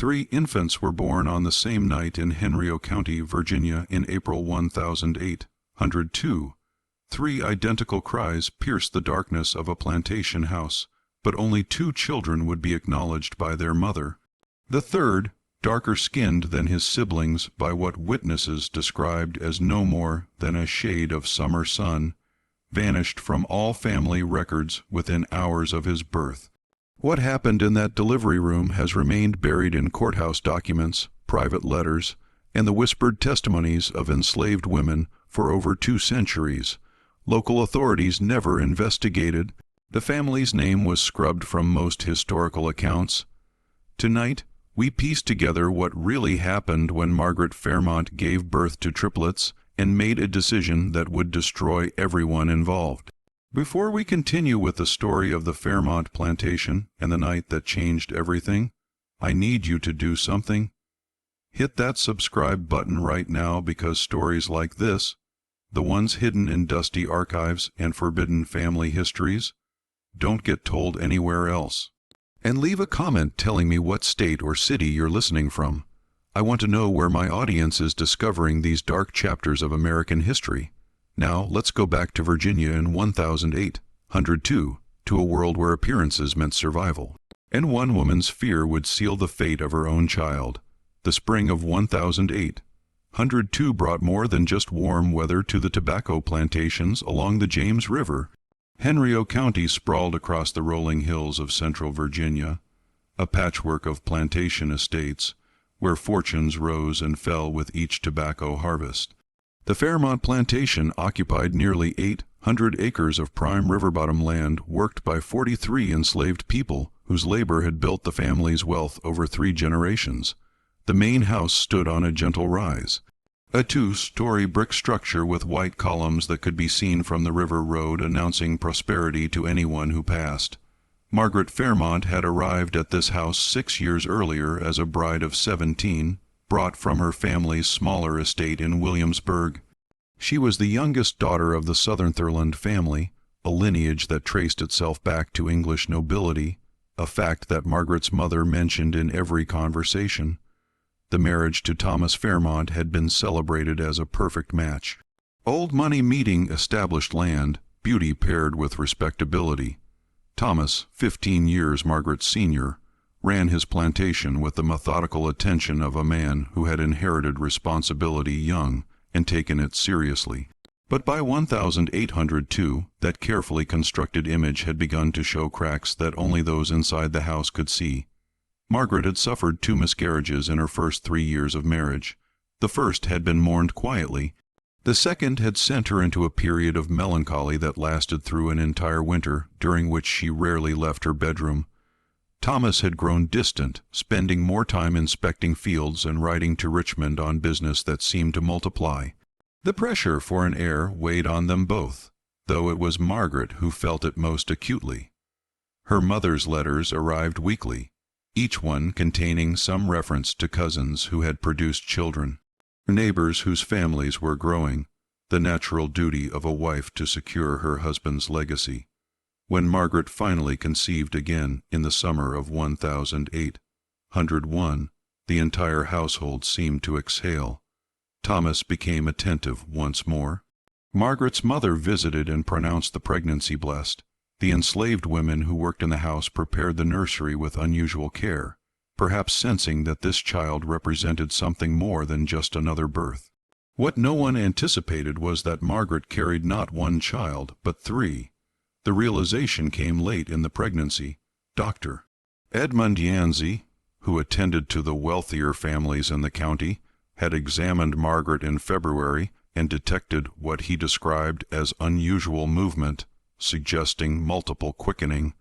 3 infants were born on the same night in Henry County, Virginia, in April 1802. 3 identical cries pierced the darkness of a plantation house, but only 2 children would be acknowledged by their mother. The third, darker skinned than his siblings by what witnesses described as no more than a shade of summer sun, vanished from all family records within hours of his birth. What happened in that delivery room has remained buried in courthouse documents, private letters, and the whispered testimonies of enslaved women for over 2 centuries. Local authorities never investigated. The family's name was scrubbed from most historical accounts. Tonight, we piece together what really happened when Margaret Fairmont gave birth to triplets and made a decision that would destroy everyone involved. Before we continue with the story of the Fairmont plantation and the night that changed everything, I need you to do something. Hit that subscribe button right now, because stories like this, the ones hidden in dusty archives and forbidden family histories, don't get told anywhere else. And leave a comment telling me what state or city you're listening from. I want to know where my audience is discovering these dark chapters of American history. Now, let's go back to Virginia in 1802, to a world where appearances meant survival. And one woman's fear would seal the fate of her own child. The spring of 1802 brought more than just warm weather to the tobacco plantations along the James River. Henry County sprawled across the rolling hills of central Virginia, a patchwork of plantation estates, where fortunes rose and fell with each tobacco harvest. The Fairmont plantation occupied nearly 800 acres of prime river-bottom land worked by 43 enslaved people whose labor had built the family's wealth over 3 generations. The main house stood on a gentle rise, a 2-story brick structure with white columns that could be seen from the river road, announcing prosperity to anyone who passed. Margaret Fairmont had arrived at this house 6 years earlier as a bride of 17, brought from her family's smaller estate in Williamsburg. She was the youngest daughter of the Sutherland family, a lineage that traced itself back to English nobility, a fact that Margaret's mother mentioned in every conversation. The marriage to Thomas Fairmont had been celebrated as a perfect match. Old money meeting established land, beauty paired with respectability. Thomas, 15 years Margaret's senior, ran his plantation with the methodical attention of a man who had inherited responsibility young and taken it seriously. But by 1802, that carefully constructed image had begun to show cracks that only those inside the house could see. Margaret had suffered 2 miscarriages in her first 3 years of marriage. The first had been mourned quietly. The second had sent her into a period of melancholy that lasted through an entire winter, during which she rarely left her bedroom. Thomas had grown distant, spending more time inspecting fields and riding to Richmond on business that seemed to multiply. The pressure for an heir weighed on them both, though it was Margaret who felt it most acutely. Her mother's letters arrived weekly, each one containing some reference to cousins who had produced children, neighbors whose families were growing, the natural duty of a wife to secure her husband's legacy. When Margaret finally conceived again in the summer of 1801, the entire household seemed to exhale. Thomas became attentive once more. Margaret's mother visited and pronounced the pregnancy blessed. The enslaved women who worked in the house prepared the nursery with unusual care, perhaps sensing that this child represented something more than just another birth. What no one anticipated was that Margaret carried not 1 child, but 3. The realization came late in the pregnancy. Dr. Edmund Yancey, who attended to the wealthier families in the county, had examined Margaret in February and detected what he described as unusual movement, suggesting multiple quickening.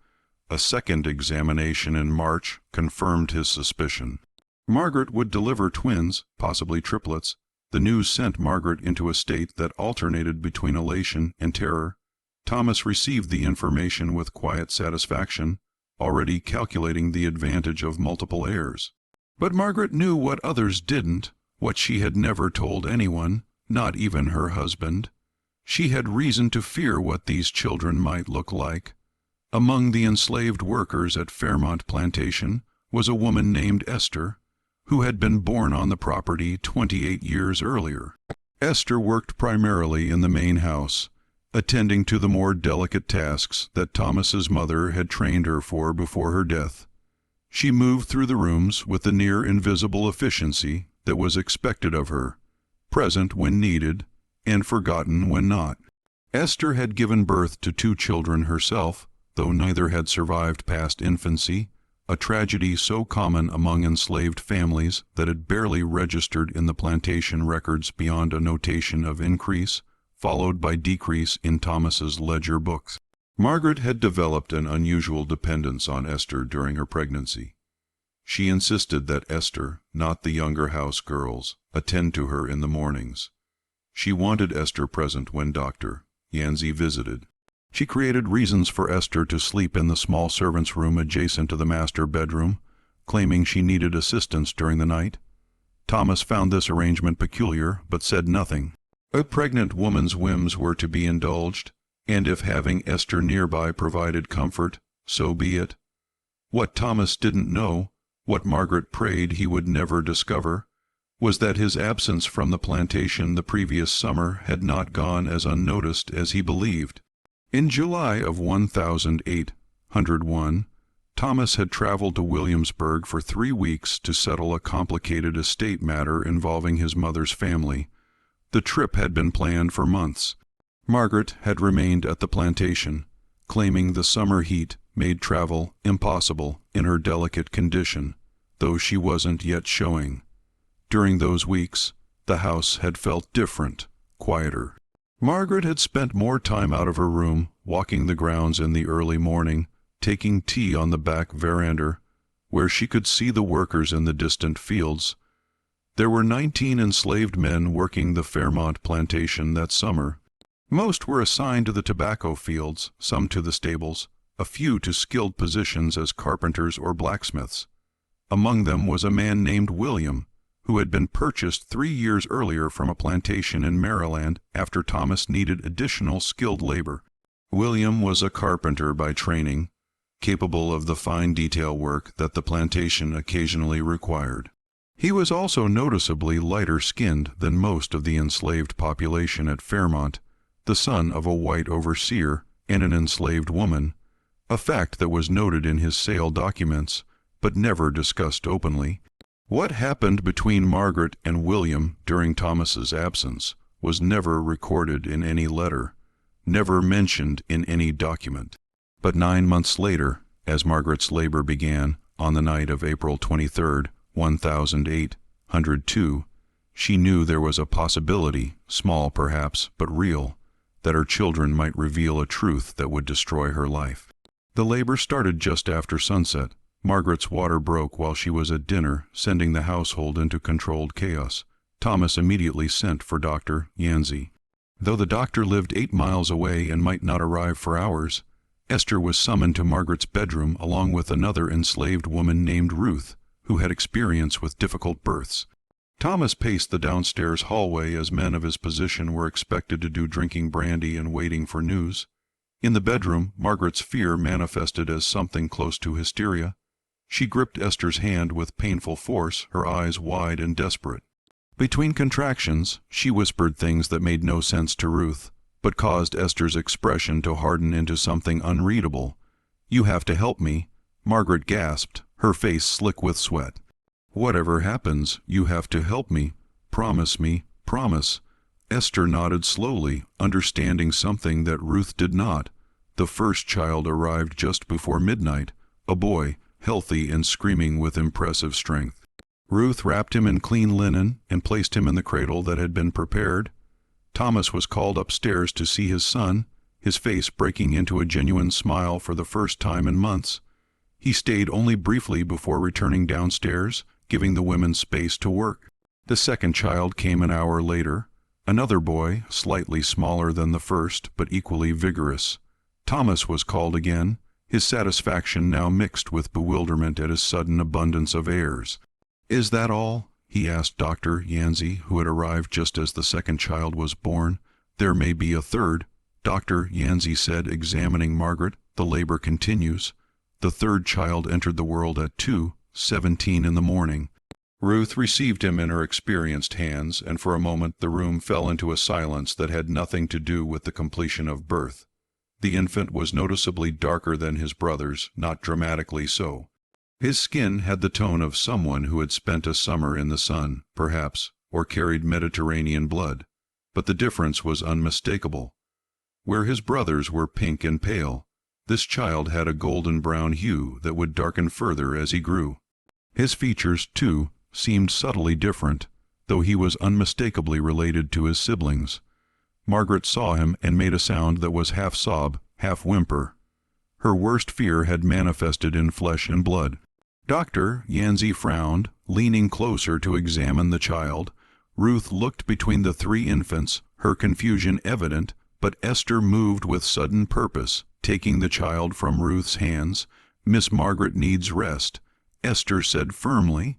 A second examination in March confirmed his suspicion. Margaret would deliver twins, possibly triplets. The news sent Margaret into a state that alternated between elation and terror. Thomas received the information with quiet satisfaction, already calculating the advantage of multiple heirs. But Margaret knew what others didn't, what she had never told anyone, not even her husband. She had reason to fear what these children might look like. Among the enslaved workers at Fairmont Plantation was a woman named Esther, who had been born on the property 28 years earlier. Esther worked primarily in the main house, attending to the more delicate tasks that Thomas's mother had trained her for before her death. She moved through the rooms with the near-invisible efficiency that was expected of her, present when needed and forgotten when not. Esther had given birth to 2 children herself, though neither had survived past infancy, a tragedy so common among enslaved families that it barely registered in the plantation records beyond a notation of increase, followed by decrease in Thomas's ledger books. Margaret had developed an unusual dependence on Esther during her pregnancy. She insisted that Esther, not the younger house girls, attend to her in the mornings. She wanted Esther present when Dr. Yancey visited. She created reasons for Esther to sleep in the small servant's room adjacent to the master bedroom, claiming she needed assistance during the night. Thomas found this arrangement peculiar, but said nothing. A pregnant woman's whims were to be indulged, and if having Esther nearby provided comfort, so be it. What Thomas didn't know, what Margaret prayed he would never discover, was that his absence from the plantation the previous summer had not gone as unnoticed as he believed. In July of 1801, Thomas had traveled to Williamsburg for 3 weeks to settle a complicated estate matter involving his mother's family. The trip had been planned for months. Margaret had remained at the plantation, claiming the summer heat made travel impossible in her delicate condition, though she wasn't yet showing. During those weeks, the house had felt different, quieter. Margaret had spent more time out of her room, walking the grounds in the early morning, taking tea on the back veranda, where she could see the workers in the distant fields. There were 19 enslaved men working the Fairmont plantation that summer. Most were assigned to the tobacco fields, some to the stables, a few to skilled positions as carpenters or blacksmiths. Among them was a man named William, who had been purchased 3 years earlier from a plantation in Maryland after Thomas needed additional skilled labor. William was a carpenter by training, capable of the fine detail work that the plantation occasionally required. He was also noticeably lighter-skinned than most of the enslaved population at Fairmont, the son of a white overseer and an enslaved woman, a fact that was noted in his sale documents, but never discussed openly. What happened between Margaret and William during Thomas's absence was never recorded in any letter, never mentioned in any document. But 9 months later, as Margaret's labor began, on the night of April 23, 1802, she knew there was a possibility, small perhaps, but real, that her children might reveal a truth that would destroy her life. The labor started just after sunset. Margaret's water broke while she was at dinner, sending the household into controlled chaos. Thomas immediately sent for Dr. Yancey. Though the doctor lived 8 miles away and might not arrive for hours, Esther was summoned to Margaret's bedroom along with another enslaved woman named Ruth, who had experience with difficult births. Thomas paced the downstairs hallway as men of his position were expected to do, drinking brandy and waiting for news. In the bedroom, Margaret's fear manifested as something close to hysteria. She gripped Esther's hand with painful force, her eyes wide and desperate. Between contractions, she whispered things that made no sense to Ruth, but caused Esther's expression to harden into something unreadable. "You have to help me," Margaret gasped, her face slick with sweat. "Whatever happens, you have to help me. Promise me, promise." Esther nodded slowly, understanding something that Ruth did not. The first child arrived just before midnight, a boy, healthy and screaming with impressive strength. Ruth wrapped him in clean linen and placed him in the cradle that had been prepared. Thomas was called upstairs to see his son, his face breaking into a genuine smile for the first time in months. He stayed only briefly before returning downstairs, giving the women space to work. The second child came an hour later, another boy, slightly smaller than the first, but equally vigorous. Thomas was called again, his satisfaction now mixed with bewilderment at his sudden abundance of heirs. "Is that all?" he asked Dr. Yancey, who had arrived just as the second child was born. "There may be a third," Dr. Yancey said, examining Margaret. "The labor continues." The third child entered the world at 2:17 in the morning. Ruth received him in her experienced hands, and for a moment the room fell into a silence that had nothing to do with the completion of birth. The infant was noticeably darker than his brothers, not dramatically so. His skin had the tone of someone who had spent a summer in the sun, perhaps, or carried Mediterranean blood, but the difference was unmistakable. Where his brothers were pink and pale, this child had a golden-brown hue that would darken further as he grew. His features, too, seemed subtly different, though he was unmistakably related to his siblings. Margaret saw him and made a sound that was half sob, half whimper. Her worst fear had manifested in flesh and blood. Dr. Yancey frowned, leaning closer to examine the child. Ruth looked between the three infants, her confusion evident, but Esther moved with sudden purpose, taking the child from Ruth's hands. "Miss Margaret needs rest," Esther said firmly.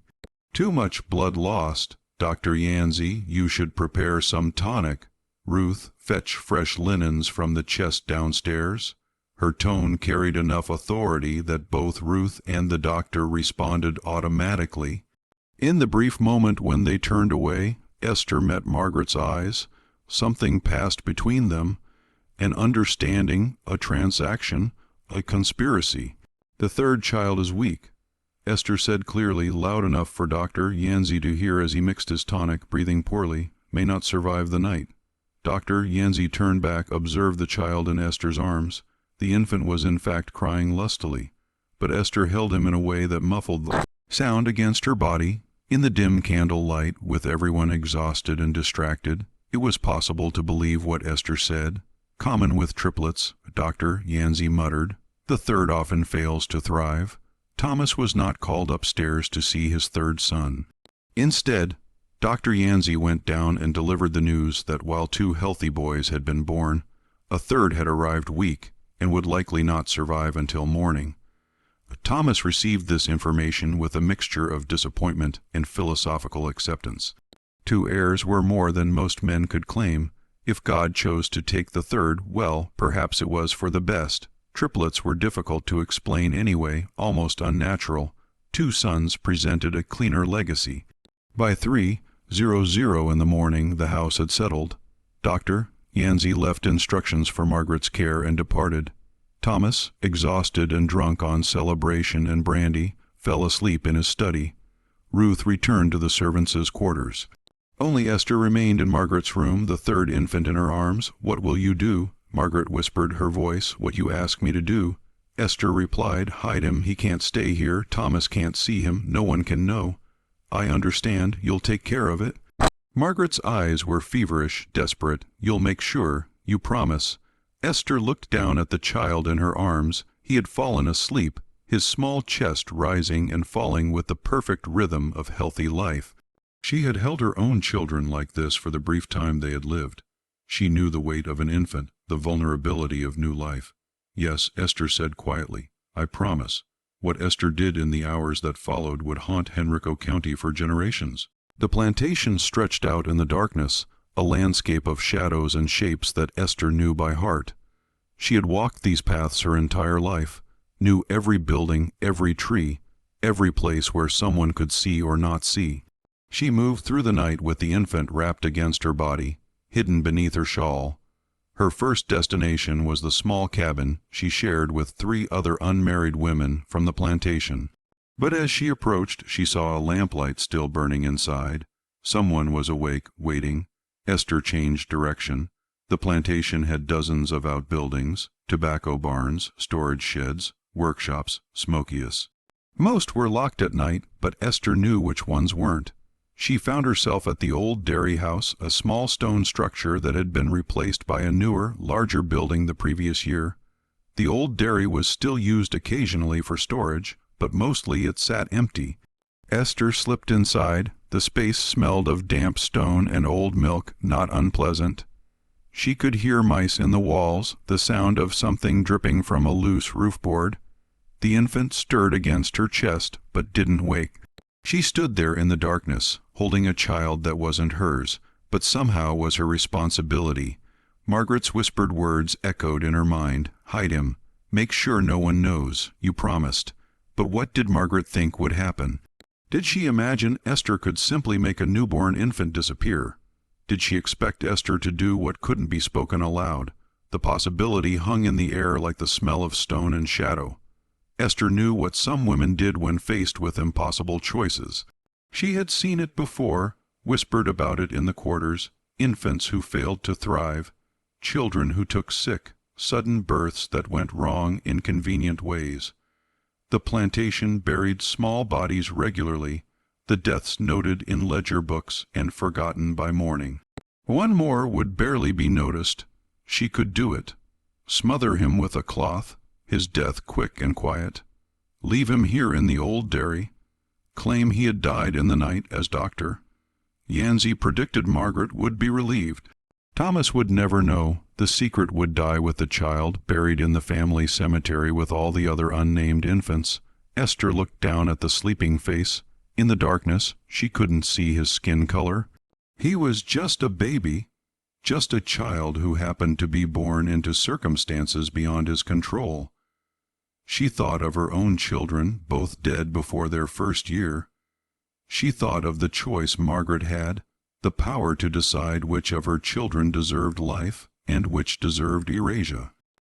"Too much blood lost. Dr. Yancey, you should prepare some tonic. Ruth, fetch fresh linens from the chest downstairs." Her tone carried enough authority that both Ruth and the doctor responded automatically. In the brief moment when they turned away, Esther met Margaret's eyes. Something passed between them, an understanding, a transaction, a conspiracy. "The third child is weak," Esther said clearly, loud enough for Dr. Yancey to hear as he mixed his tonic, breathing poorly. "May not survive the night." Dr. Yancey turned back, observed the child in Esther's arms. The infant was in fact crying lustily, but Esther held him in a way that muffled the sound against her body. In the dim candle light, with everyone exhausted and distracted, it was possible to believe what Esther said. "Common with triplets," Dr. Yancey muttered. "The third often fails to thrive." Thomas was not called upstairs to see his third son. Instead, Dr. Yancey went down and delivered the news that while 2 healthy boys had been born, a third had arrived weak and would likely not survive until morning. Thomas received this information with a mixture of disappointment and philosophical acceptance. 2 heirs were more than most men could claim. If God chose to take the third, well, perhaps it was for the best. Triplets were difficult to explain anyway, almost unnatural. 2 sons presented a cleaner legacy. By 3:00 in the morning the house had settled. Dr. Yancey left instructions for Margaret's care and departed. Thomas, exhausted and drunk on celebration and brandy, fell asleep in his study. Ruth returned to the servants' quarters. Only Esther remained in Margaret's room, the third infant in her arms. "What will you do?" Margaret whispered, her voice. "What you ask me to do." Esther replied, "Hide him. He can't stay here. Thomas can't see him. No one can know." "I understand. You'll take care of it." Margaret's eyes were feverish, desperate. "You'll make sure. You promise." Esther looked down at the child in her arms. He had fallen asleep, his small chest rising and falling with the perfect rhythm of healthy life. She had held her own children like this for the brief time they had lived. She knew the weight of an infant, the vulnerability of new life. "Yes," Esther said quietly, "I promise." What Esther did in the hours that followed would haunt Henrico County for generations. The plantation stretched out in the darkness, a landscape of shadows and shapes that Esther knew by heart. She had walked these paths her entire life, knew every building, every tree, every place where someone could see or not see. She moved through the night with the infant wrapped against her body, hidden beneath her shawl. Her first destination was the small cabin she shared with 3 other unmarried women from the plantation. But as she approached, she saw a lamplight still burning inside. Someone was awake, waiting. Esther changed direction. The plantation had dozens of outbuildings, tobacco barns, storage sheds, workshops, smokious. Most were locked at night, but Esther knew which ones weren't. She found herself at the old dairy house, a small stone structure that had been replaced by a newer, larger building the previous year. The old dairy was still used occasionally for storage, but mostly it sat empty. Esther slipped inside. The space smelled of damp stone and old milk, not unpleasant. She could hear mice in the walls, the sound of something dripping from a loose roof-board. The infant stirred against her chest, but didn't wake. She stood there in the darkness, holding a child that wasn't hers, but somehow was her responsibility. Margaret's whispered words echoed in her mind. "Hide him. Make sure no one knows. You promised." But what did Margaret think would happen? Did she imagine Esther could simply make a newborn infant disappear? Did she expect Esther to do what couldn't be spoken aloud? The possibility hung in the air like the smell of stone and shadow. Esther knew what some women did when faced with impossible choices. She had seen it before, whispered about it in the quarters: infants who failed to thrive, children who took sick, sudden births that went wrong in convenient ways. The plantation buried small bodies regularly, the deaths noted in ledger books and forgotten by morning. One more would barely be noticed. She could do it. Smother him with a cloth, his death quick and quiet. Leave him here in the old dairy. Claim he had died in the night as doctor. Yancey predicted Margaret would be relieved. Thomas would never know. The secret would die with the child, buried in the family cemetery with all the other unnamed infants. Esther looked down at the sleeping face. In the darkness, she couldn't see his skin color. He was just a baby, just a child who happened to be born into circumstances beyond his control. She thought of her own children, both dead before their first year. She thought of the choice Margaret had, the power to decide which of her children deserved life and which deserved erasure.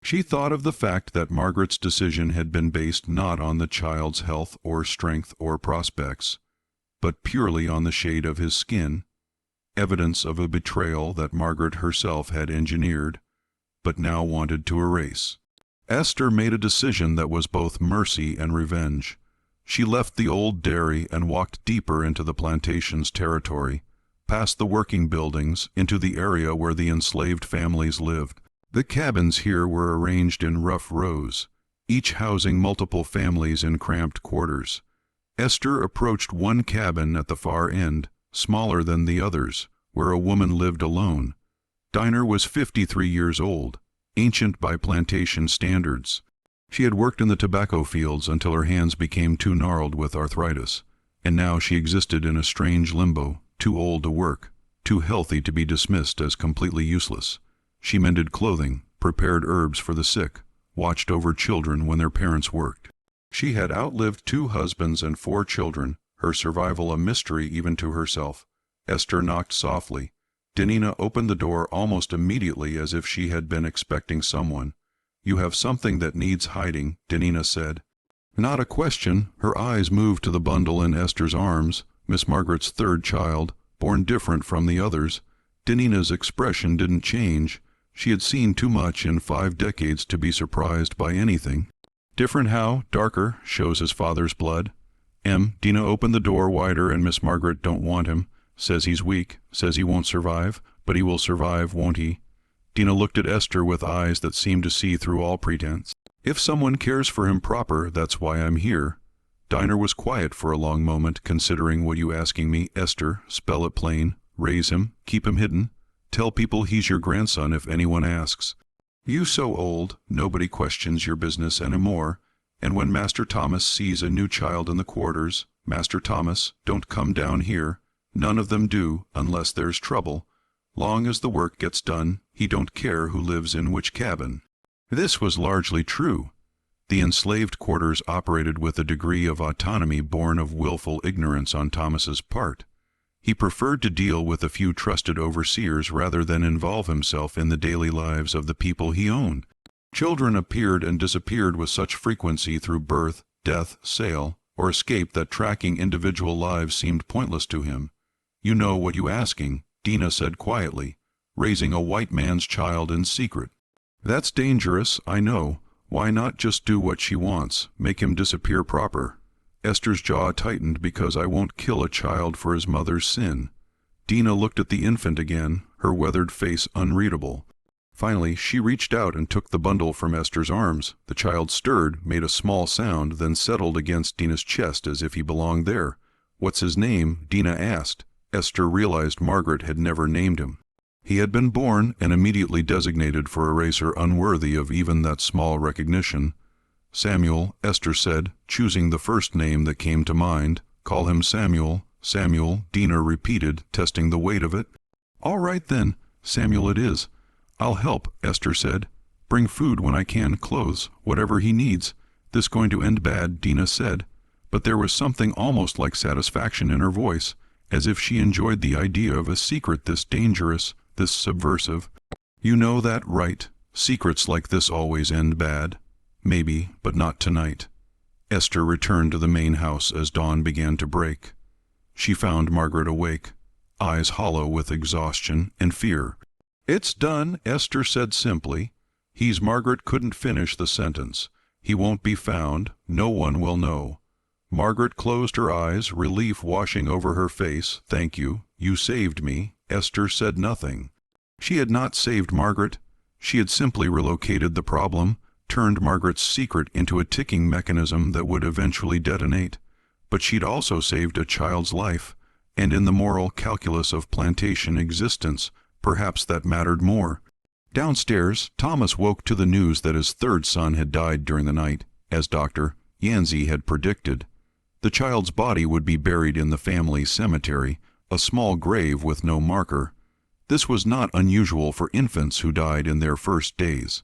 She thought of the fact that Margaret's decision had been based not on the child's health or strength or prospects, but purely on the shade of his skin, evidence of a betrayal that Margaret herself had engineered, but now wanted to erase. Esther made a decision that was both mercy and revenge. She left the old dairy and walked deeper into the plantation's territory, past the working buildings, into the area where the enslaved families lived. The cabins here were arranged in rough rows, each housing multiple families in cramped quarters. Esther approached one cabin at the far end, smaller than the others, where a woman lived alone. Dinah was 53 years old, ancient by plantation standards. She had worked in the tobacco fields until her hands became too gnarled with arthritis, and now she existed in a strange limbo, too old to work, too healthy to be dismissed as completely useless. She mended clothing, prepared herbs for the sick, watched over children when their parents worked. She had outlived 2 husbands and 4 children, her survival a mystery even to herself. Esther knocked softly. Denina opened the door almost immediately as if she had been expecting someone. "You have something that needs hiding," Denina said. Not a question. Her eyes moved to the bundle in Esther's arms, Miss Margaret's 3rd child, born different from the others. Denina's expression didn't change. She had seen too much in 5 decades to be surprised by anything. "Different how? Darker, shows his father's blood." Dina opened the door wider, and Miss Margaret don't want him. Says he's weak, says he won't survive, but he will survive, won't he? Dina looked at Esther with eyes that seemed to see through all pretense. "If someone cares for him proper, that's why I'm here." Dinah was quiet for a long moment, considering. "What you asking me, Esther? Spell it plain. Raise him, keep him hidden. Tell people he's your grandson if anyone asks. You so old, nobody questions your business anymore. And when Master Thomas sees a new child in the quarters, Master Thomas, don't come down here. None of them do, unless there's trouble. Long as the work gets done, he don't care who lives in which cabin." This was largely true. The enslaved quarters operated with a degree of autonomy born of willful ignorance on Thomas's part. He preferred to deal with a few trusted overseers rather than involve himself in the daily lives of the people he owned. Children appeared and disappeared with such frequency through birth, death, sale, or escape that tracking individual lives seemed pointless to him. "You know what you asking," Dina said quietly, "raising a white man's child in secret. That's dangerous, I know. Why not just do what she wants, make him disappear proper?" Esther's jaw tightened. "Because I won't kill a child for his mother's sin." Dina looked at the infant again, her weathered face unreadable. Finally, she reached out and took the bundle from Esther's arms. The child stirred, made a small sound, then settled against Dina's chest as if he belonged there. "What's his name?" Dina asked. Esther realized Margaret had never named him. He had been born and immediately designated for a racer unworthy of even that small recognition. "Samuel," Esther said, choosing the first name that came to mind. "Call him Samuel." "Samuel," Dina repeated, testing the weight of it. "All right then, Samuel it is." "I'll help," Esther said. "Bring food when I can, clothes, whatever he needs." "This going to end bad," Dina said. but there was something almost like satisfaction in her voice, as if she enjoyed the idea of a secret this dangerous, this subversive. "You know that, right? Secrets like this always end bad. Maybe, but not tonight." Esther returned to the main house as dawn began to break. She found Margaret awake, eyes hollow with exhaustion and fear. "It's done," Esther said simply. Margaret couldn't finish the sentence. "He won't be found. No one will know." Margaret closed her eyes, relief washing over her face. "Thank you. You saved me." Esther said nothing. She had not saved Margaret. She had simply relocated the problem, turned Margaret's secret into a ticking mechanism that would eventually detonate. But she'd also saved a child's life, and in the moral calculus of plantation existence, perhaps that mattered more. Downstairs, Thomas woke to the news that his third son had died during the night, as Dr. Yancey had predicted. The child's body would be buried in the family cemetery, a small grave with no marker. This was not unusual for infants who died in their first days.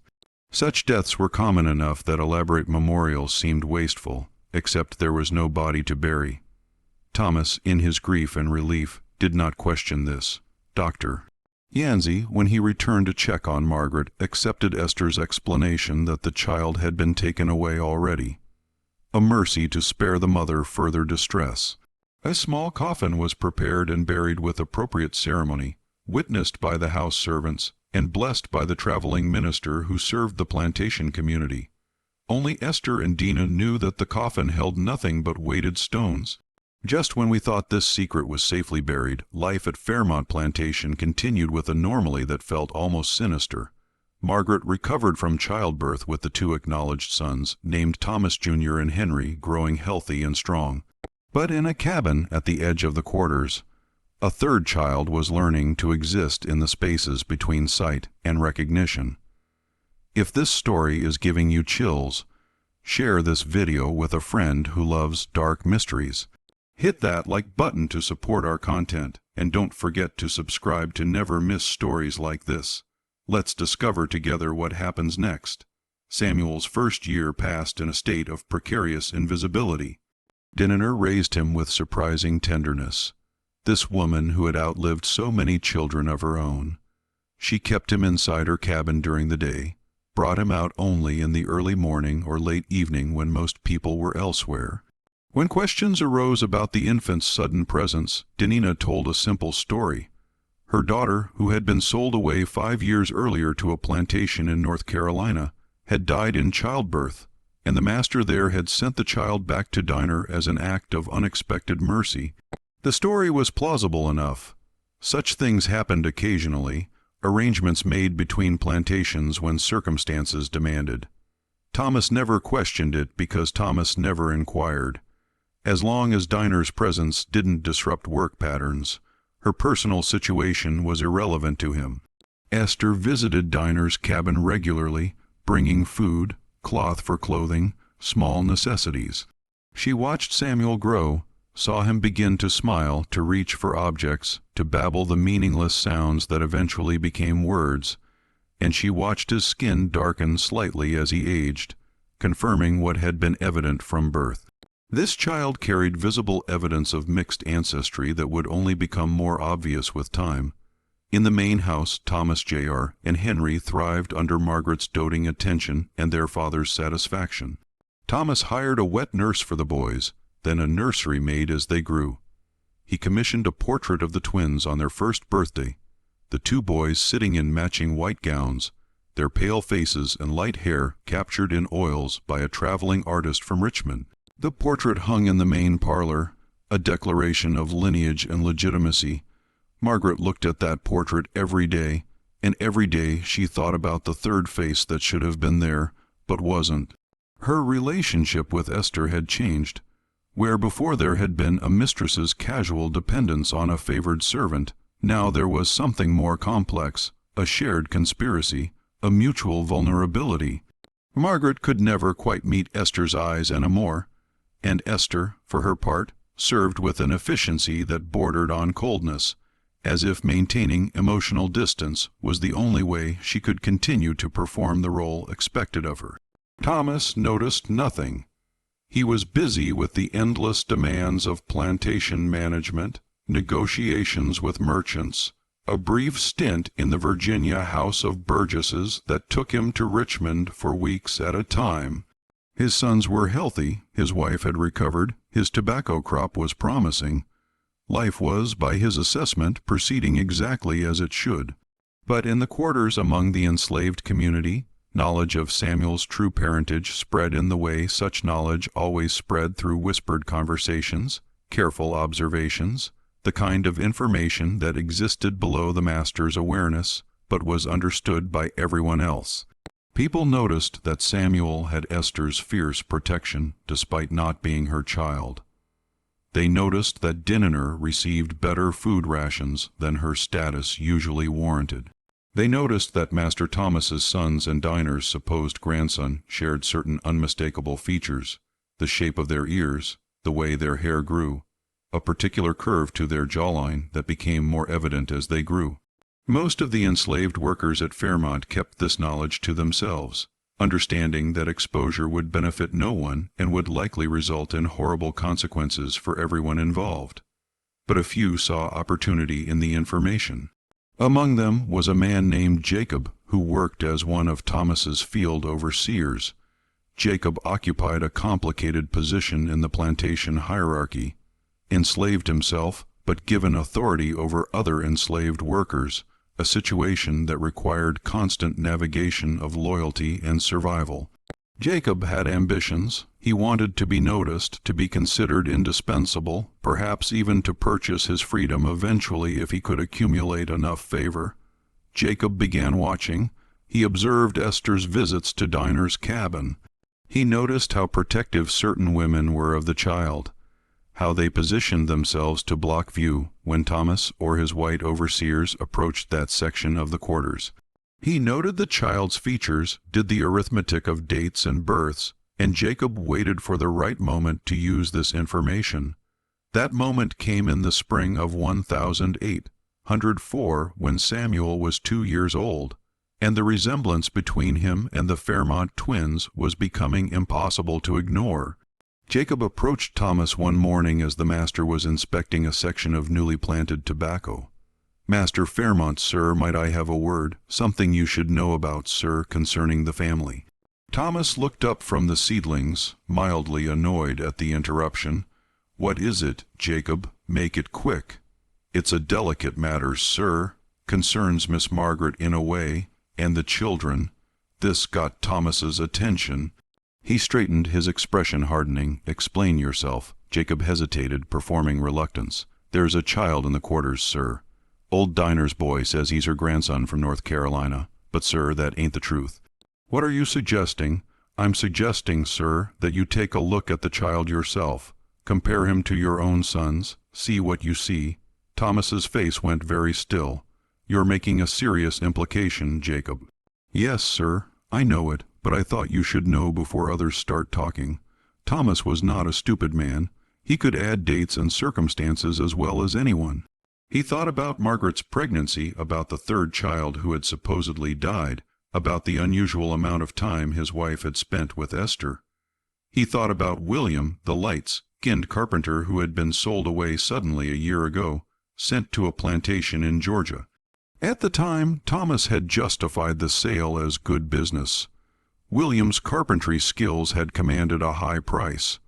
Such deaths were common enough that elaborate memorials seemed wasteful, except there was no body to bury. Thomas, in his grief and relief, did not question this. Dr. Yancey, when he returned to check on Margaret, accepted Esther's explanation that the child had been taken away already. A mercy to spare the mother further distress. A small coffin was prepared and buried with appropriate ceremony, witnessed by the house servants, and blessed by the traveling minister who served the plantation community. Only Esther and Dina knew that the coffin held nothing but weighted stones. Just when we thought this secret was safely buried, life at Fairmont Plantation continued with a normalcy that felt almost sinister. Margaret recovered from childbirth with the two acknowledged sons, named Thomas Jr. and Henry, growing healthy and strong. But in a cabin at the edge of the quarters, a third child was learning to exist in the spaces between sight and recognition. If this story is giving you chills, share this video with a friend who loves dark mysteries. Hit that like button to support our content, and don't forget to subscribe to never miss stories like this. Let's discover together what happens next. Samuel's first year passed in a state of precarious invisibility. Dinah raised him with surprising tenderness. This woman who had outlived so many children of her own. She kept him inside her cabin during the day, brought him out only in the early morning or late evening when most people were elsewhere. When questions arose about the infant's sudden presence, Dinah told a simple story. Her daughter, who had been sold away 5 years earlier to a plantation in North Carolina, had died in childbirth, and the master there had sent the child back to Dinah as an act of unexpected mercy. The story was plausible enough. Such things happened occasionally, arrangements made between plantations when circumstances demanded. Thomas never questioned it because Thomas never inquired. As long as Dinah's presence didn't disrupt work patterns, her personal situation was irrelevant to him. Esther visited Dinah's cabin regularly, bringing food, cloth for clothing, small necessities. She watched Samuel grow, saw him begin to smile, to reach for objects, to babble the meaningless sounds that eventually became words, and she watched his skin darken slightly as he aged, confirming what had been evident from birth. This child carried visible evidence of mixed ancestry that would only become more obvious with time. In the main house, Thomas Jr. and Henry thrived under Margaret's doting attention and their father's satisfaction. Thomas hired a wet nurse for the boys, then a nursery maid as they grew. He commissioned a portrait of the twins on their first birthday, the two boys sitting in matching white gowns, their pale faces and light hair captured in oils by a traveling artist from Richmond. The portrait hung in the main parlor, a declaration of lineage and legitimacy. Margaret looked at that portrait every day, and every day she thought about the third face that should have been there, but wasn't. Her relationship with Esther had changed. Where before there had been a mistress's casual dependence on a favored servant, now there was something more complex, a shared conspiracy, a mutual vulnerability. Margaret could never quite meet Esther's eyes anymore, and Esther, for her part, served with an efficiency that bordered on coldness, as if maintaining emotional distance was the only way she could continue to perform the role expected of her. Thomas noticed nothing. He was busy with the endless demands of plantation management, negotiations with merchants, a brief stint in the Virginia House of Burgesses that took him to Richmond for weeks at a time. His sons were healthy, his wife had recovered, his tobacco crop was promising. Life was, by his assessment, proceeding exactly as it should. But in the quarters among the enslaved community, knowledge of Samuel's true parentage spread in the way such knowledge always spread through whispered conversations, careful observations, the kind of information that existed below the master's awareness, but was understood by everyone else. People noticed that Samuel had Esther's fierce protection, despite not being her child. They noticed that Dinner received better food rations than her status usually warranted. They noticed that Master Thomas's sons and Dinah's supposed grandson shared certain unmistakable features, the shape of their ears, the way their hair grew, a particular curve to their jawline that became more evident as they grew. Most of the enslaved workers at Fairmont kept this knowledge to themselves, understanding that exposure would benefit no one and would likely result in horrible consequences for everyone involved. But a few saw opportunity in the information. Among them was a man named Jacob, who worked as one of Thomas's field overseers. Jacob occupied a complicated position in the plantation hierarchy, enslaved himself, but given authority over other enslaved workers, a situation that required constant navigation of loyalty and survival. Jacob had ambitions. He wanted to be noticed, to be considered indispensable, perhaps even to purchase his freedom eventually if he could accumulate enough favor. Jacob began watching. He observed Esther's visits to Dinah's cabin. He noticed how protective certain women were of the child, how they positioned themselves to block view when Thomas or his white overseers approached that section of the quarters. He noted the child's features, did the arithmetic of dates and births, and Jacob waited for the right moment to use this information. That moment came in the spring of 1804, when Samuel was 2 years old, and the resemblance between him and the Fairmont twins was becoming impossible to ignore. Jacob approached Thomas one morning as the master was inspecting a section of newly planted tobacco. "Master Fairmont, sir, might I have a word? Something you should know about, sir, concerning the family." Thomas looked up from the seedlings, mildly annoyed at the interruption. "What is it, Jacob? Make it quick." "It's a delicate matter, sir. Concerns Miss Margaret in a way, and the children." This got Thomas's attention. He straightened, his expression hardening. "Explain yourself." Jacob hesitated, performing reluctance. "There's a child in the quarters, sir. Old Dinah's boy says he's her grandson from North Carolina. But, sir, that ain't the truth." "What are you suggesting?" "I'm suggesting, sir, that you take a look at the child yourself. Compare him to your own sons. See what you see." Thomas's face went very still. "You're making a serious implication, Jacob." "Yes, sir, I know it, but I thought you should know before others start talking." Thomas was not a stupid man. He could add dates and circumstances as well as anyone. He thought about Margaret's pregnancy, about the third child who had supposedly died, about the unusual amount of time his wife had spent with Esther. He thought about William, the light-skinned carpenter who had been sold away suddenly a year ago, sent to a plantation in Georgia. At the time, Thomas had justified the sale as good business. William's carpentry skills had commanded a high price.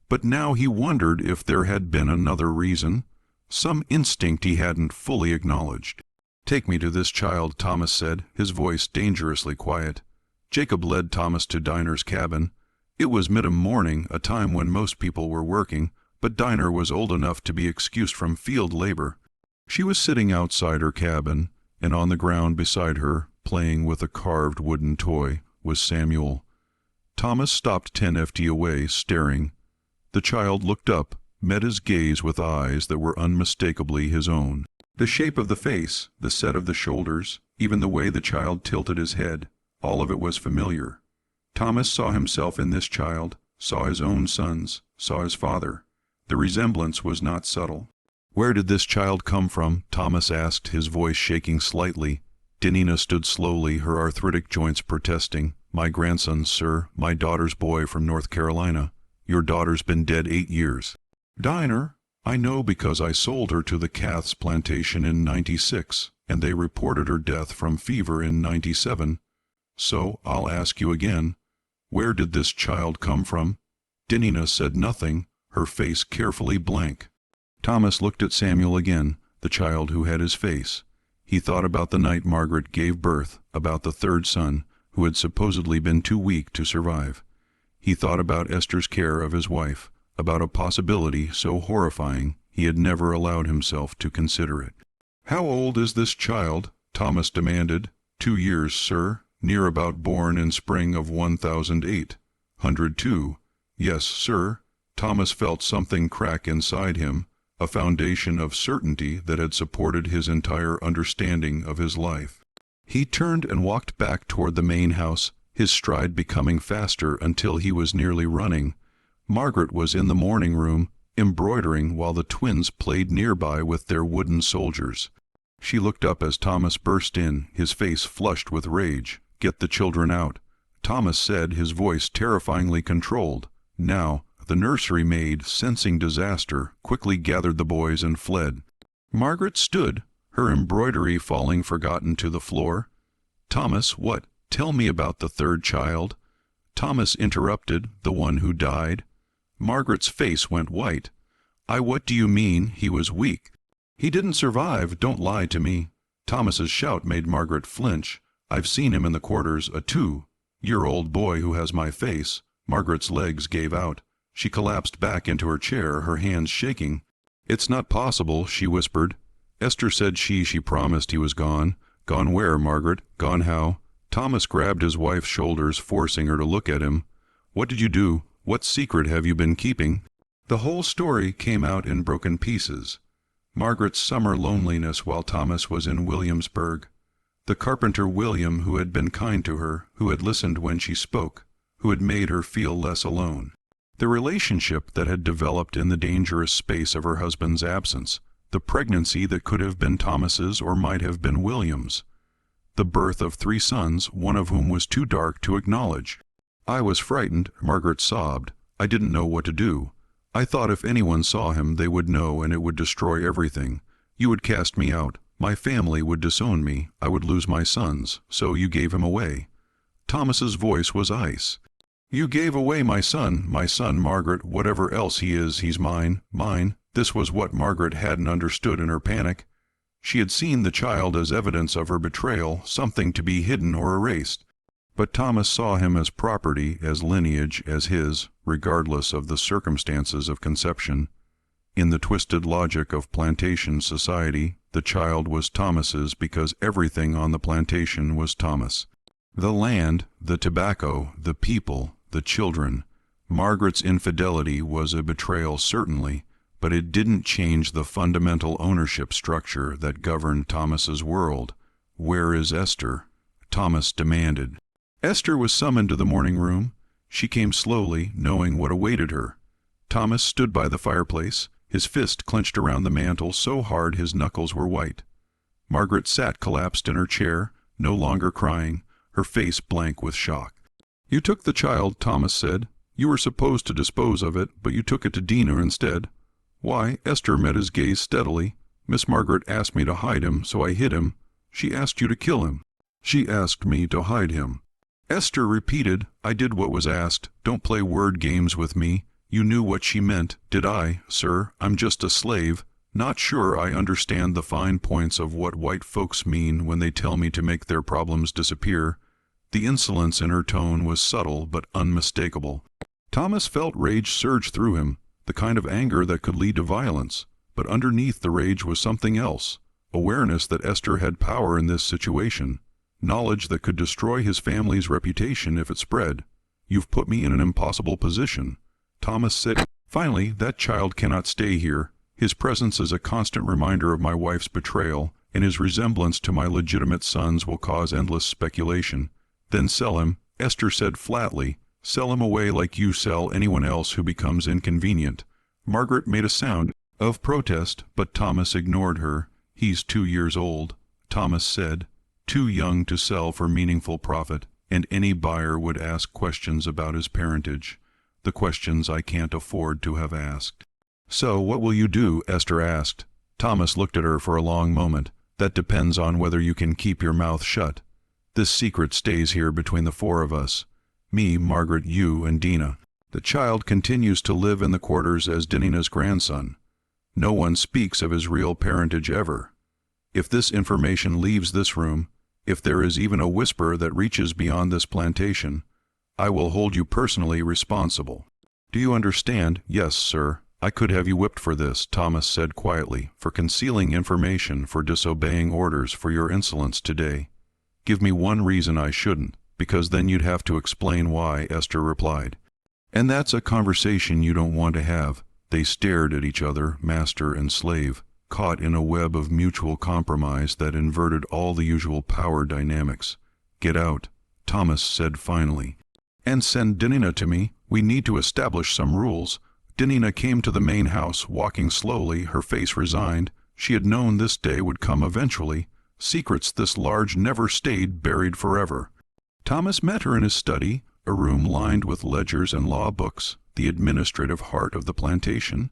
But now he wondered if there had been another reason, some instinct he hadn't fully acknowledged. "Take me to this child," Thomas said, his voice dangerously quiet. Jacob led Thomas to Dinah's cabin. It was mid-morning, a time when most people were working, but Dinah was old enough to be excused from field labor. She was sitting outside her cabin, and on the ground beside her, playing with a carved wooden toy, was Samuel. Thomas stopped 10 feet away, staring. The child looked up, met his gaze with eyes that were unmistakably his own. The shape of the face, the set of the shoulders, even the way the child tilted his head, all of it was familiar. Thomas saw himself in this child, saw his own sons, saw his father. The resemblance was not subtle. "Where did this child come from?" Thomas asked, his voice shaking slightly. Dinah stood slowly, her arthritic joints protesting. "My grandson, sir, my daughter's boy from North Carolina." Your daughter's been dead 8 years. Diner, I know because I sold her to the Cath's plantation in '96, and they reported her death from fever in '97. So, I'll ask you again, where did this child come from? Dinina said nothing, her face carefully blank. Thomas looked at Samuel again, the child who had his face. He thought about the night Margaret gave birth, about the third son, who had supposedly been too weak to survive. He thought about Esther's care of his wife, about a possibility so horrifying he had never allowed himself to consider it. "How old is this child?" Thomas demanded. 2 years, sir, near about born in spring of 1008. 102. Yes, sir. Thomas felt something crack inside him, a foundation of certainty that had supported his entire understanding of his life. He turned and walked back toward the main house, his stride becoming faster until he was nearly running. Margaret was in the morning room, embroidering while the twins played nearby with their wooden soldiers. She looked up as Thomas burst in, his face flushed with rage. "Get the children out," Thomas said, his voice terrifyingly controlled. Now, the nursery maid, sensing disaster, quickly gathered the boys and fled. Margaret stood, her embroidery falling forgotten to the floor. "Thomas, what? Tell me about the third child." Thomas interrupted, "The one who died." Margaret's face went white. What do you mean? He was weak." "He didn't survive, don't lie to me." Thomas's shout made Margaret flinch. "I've seen him in the quarters, a 2-year-old boy who has my face." Margaret's legs gave out. She collapsed back into her chair, her hands shaking. "It's not possible," she whispered. "Esther said she promised he was gone." "Gone where, Margaret? Gone how?" Thomas grabbed his wife's shoulders, forcing her to look at him. "What did you do? What secret have you been keeping?" The whole story came out in broken pieces. Margaret's summer loneliness while Thomas was in Williamsburg. The carpenter William who had been kind to her, who had listened when she spoke, who had made her feel less alone. The relationship that had developed in the dangerous space of her husband's absence. The pregnancy that could have been Thomas's or might have been William's. The birth of 3 sons, one of whom was too dark to acknowledge. "I was frightened," Margaret sobbed. "I didn't know what to do. I thought if anyone saw him they would know and it would destroy everything. You would cast me out. My family would disown me. I would lose my sons. So you gave him away." Thomas's voice was ice. "You gave away my son, Margaret. Whatever else he is, he's mine, mine." This was what Margaret hadn't understood in her panic. She had seen the child as evidence of her betrayal, something to be hidden or erased. But Thomas saw him as property, as lineage, as his, regardless of the circumstances of conception. In the twisted logic of plantation society, the child was Thomas's because everything on the plantation was Thomas. The land, the tobacco, the people, the children. Margaret's infidelity was a betrayal certainly, but it didn't change the fundamental ownership structure that governed Thomas's world. "Where is Esther?" Thomas demanded. Esther was summoned to the morning room. She came slowly, knowing what awaited her. Thomas stood by the fireplace, his fist clenched around the mantel so hard his knuckles were white. Margaret sat collapsed in her chair, no longer crying, her face blank with shock. "You took the child," Thomas said. "You were supposed to dispose of it, but you took it to Dina instead." "Why?" Esther met his gaze steadily. "Miss Margaret asked me to hide him, so I hid him." "She asked you to kill him." "She asked me to hide him." Esther repeated, "I did what was asked. Don't play word games with me. You knew what she meant. Did I, sir? I'm just a slave. Not sure I understand the fine points of what white folks mean when they tell me to make their problems disappear." The insolence in her tone was subtle but unmistakable. Thomas felt rage surge through him, the kind of anger that could lead to violence. But underneath the rage was something else, awareness that Esther had power in this situation. Knowledge that could destroy his family's reputation if it spread. "You've put me in an impossible position." Thomas said, "Finally, that child cannot stay here. His presence is a constant reminder of my wife's betrayal, and his resemblance to my legitimate sons will cause endless speculation." "Then sell him," Esther said flatly. "Sell him away like you sell anyone else who becomes inconvenient." Margaret made a sound of protest, but Thomas ignored her. "He's 2 years old," Thomas said. "Too young to sell for meaningful profit, and any buyer would ask questions about his parentage." the questions I can't afford to have asked. So, what will you do? Esther asked. Thomas looked at her for a long moment. That depends on whether you can keep your mouth shut. This secret stays here between the four of us. Me, Margaret, you, and Dina. The child continues to live in the quarters as Dina's grandson. No one speaks of his real parentage ever. If this information leaves this room, if there is even a whisper that reaches beyond this plantation, I will hold you personally responsible. Do you understand? Yes, sir. I could have you whipped for this, Thomas said quietly, for concealing information, for disobeying orders, for your insolence today. Give me one reason I shouldn't, because then you'd have to explain why, Esther replied. And that's a conversation you don't want to have. They stared at each other, master and slave, caught in a web of mutual compromise that inverted all the usual power dynamics. Get out, Thomas said finally. And send Dina to me. We need to establish some rules. Dina came to the main house, walking slowly, her face resigned. She had known this day would come eventually. Secrets this large never stayed buried forever. Thomas met her in his study, a room lined with ledgers and law books, the administrative heart of the plantation.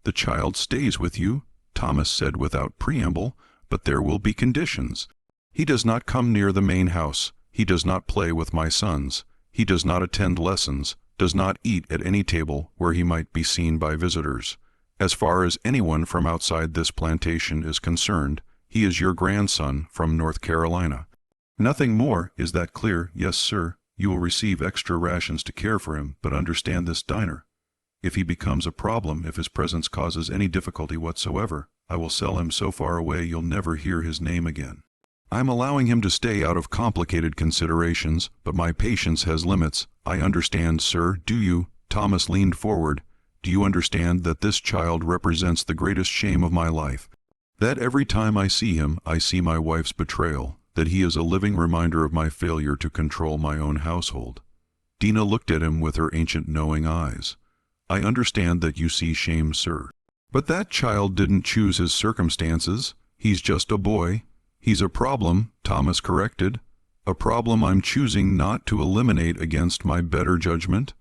The child stays with you, Thomas said without preamble, but there will be conditions. He does not come near the main house. He does not play with my sons. He does not attend lessons, does not eat at any table where he might be seen by visitors. As far as anyone from outside this plantation is concerned, he is your grandson from North Carolina. Nothing more. Is that clear? Yes, sir. You will receive extra rations to care for him, but understand this, Diner. If he becomes a problem, if his presence causes any difficulty whatsoever, I will sell him so far away you'll never hear his name again. I'm allowing him to stay out of complicated considerations, but my patience has limits. I understand, sir. Do you? Thomas leaned forward. Do you understand that this child represents the greatest shame of my life? That every time I see him, I see my wife's betrayal, that he is a living reminder of my failure to control my own household. Dina looked at him with her ancient knowing eyes. I understand that you see shame, sir. But that child didn't choose his circumstances. He's just a boy. He's a problem, Thomas corrected. A problem I'm choosing not to eliminate against my better judgment.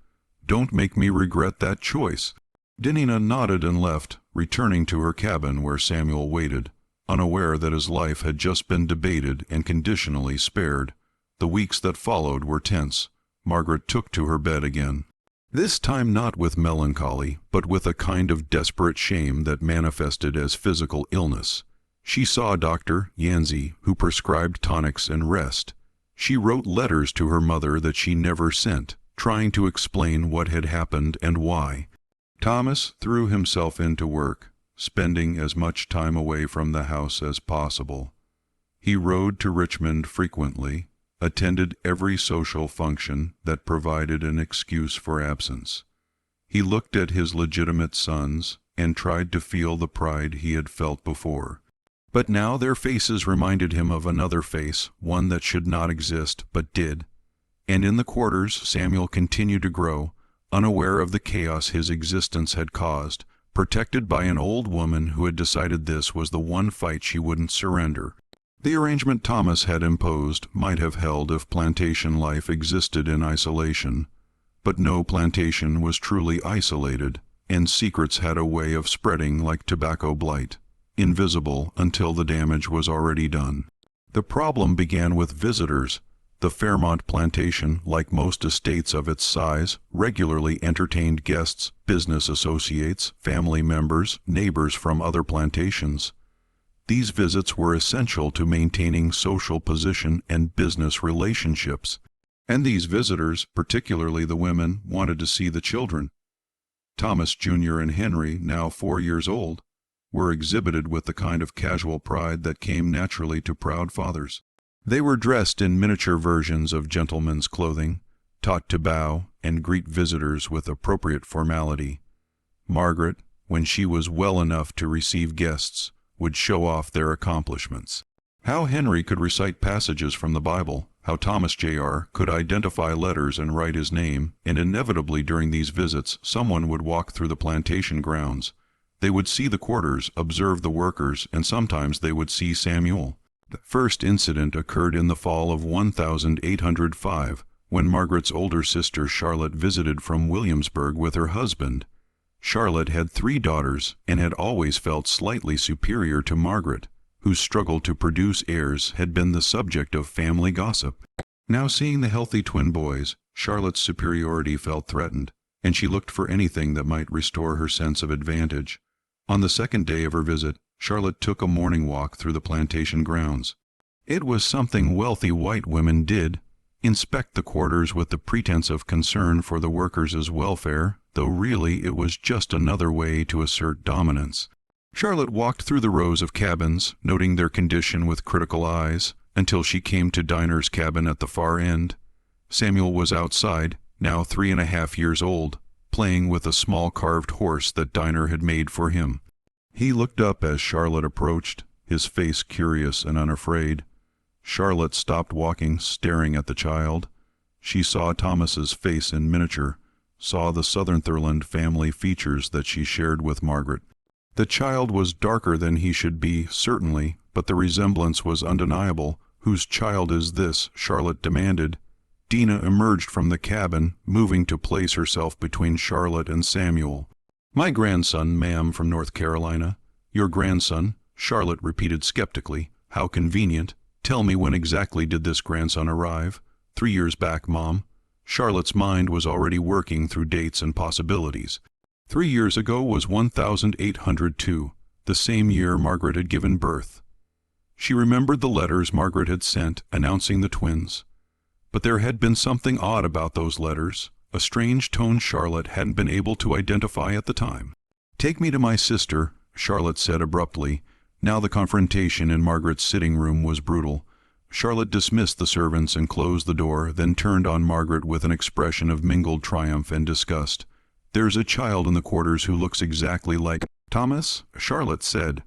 Don't make me regret that choice. Dina nodded and left, returning to her cabin where Samuel waited, unaware that his life had just been debated and conditionally spared. The weeks that followed were tense. Margaret took to her bed again. This time not with melancholy, but with a kind of desperate shame that manifested as physical illness. She saw Dr. Yancey, who prescribed tonics and rest. She wrote letters to her mother that she never sent, trying to explain what had happened and why. Thomas threw himself into work, spending as much time away from the house as possible. He rode to Richmond frequently, attended every social function that provided an excuse for absence. He looked at his legitimate sons and tried to feel the pride he had felt before. But now their faces reminded him of another face, one that should not exist, but did. And in the quarters Samuel continued to grow, unaware of the chaos his existence had caused, protected by an old woman who had decided this was the one fight she wouldn't surrender. The arrangement Thomas had imposed might have held if plantation life existed in isolation, but no plantation was truly isolated, and secrets had a way of spreading like tobacco blight, invisible until the damage was already done. The problem began with visitors. The Fairmont plantation, like most estates of its size, regularly entertained guests, business associates, family members, neighbors from other plantations. These visits were essential to maintaining social position and business relationships. And these visitors, particularly the women, wanted to see the children. Thomas Jr. and Henry, now 4 years old, were exhibited with the kind of casual pride that came naturally to proud fathers. They were dressed in miniature versions of gentlemen's clothing, taught to bow and greet visitors with appropriate formality. Margaret, when she was well enough to receive guests, would show off their accomplishments. How Henry could recite passages from the Bible, how Thomas Jr. could identify letters and write his name, and inevitably during these visits someone would walk through the plantation grounds. They would see the quarters, observe the workers, and sometimes they would see Samuel. The first incident occurred in the fall of 1805, when Margaret's older sister Charlotte visited from Williamsburg with her husband. Charlotte had 3 daughters and had always felt slightly superior to Margaret, whose struggle to produce heirs had been the subject of family gossip. Now, seeing the healthy twin boys, Charlotte's superiority felt threatened, and she looked for anything that might restore her sense of advantage. On the second day of her visit, Charlotte took a morning walk through the plantation grounds. It was something wealthy white women did, inspect the quarters with the pretense of concern for the workers' welfare, though really it was just another way to assert dominance. Charlotte walked through the rows of cabins, noting their condition with critical eyes, until she came to Diner's cabin at the far end. Samuel was outside, now 3.5 years old, playing with a small carved horse that Diner had made for him. He looked up as Charlotte approached, his face curious and unafraid. Charlotte stopped walking, staring at the child. She saw Thomas's face in miniature, saw the Sutherland family features that she shared with Margaret. The child was darker than he should be, certainly, but the resemblance was undeniable. "Whose child is this?" Charlotte demanded. Dina emerged from the cabin, moving to place herself between Charlotte and Samuel. "My grandson, ma'am, from North Carolina." "Your grandson?" Charlotte repeated skeptically. "How convenient. Tell me, when exactly did this grandson arrive?" 3 years back, Mom." Charlotte's mind was already working through dates and possibilities. 3 years ago was 1802, the same year Margaret had given birth. She remembered the letters Margaret had sent announcing the twins. But there had been something odd about those letters, a strange tone Charlotte hadn't been able to identify at the time. "Take me to my sister," Charlotte said abruptly. Now the confrontation in Margaret's sitting room was brutal. Charlotte dismissed the servants and closed the door, then turned on Margaret with an expression of mingled triumph and disgust. "There's a child in the quarters who looks exactly like Thomas," Charlotte said.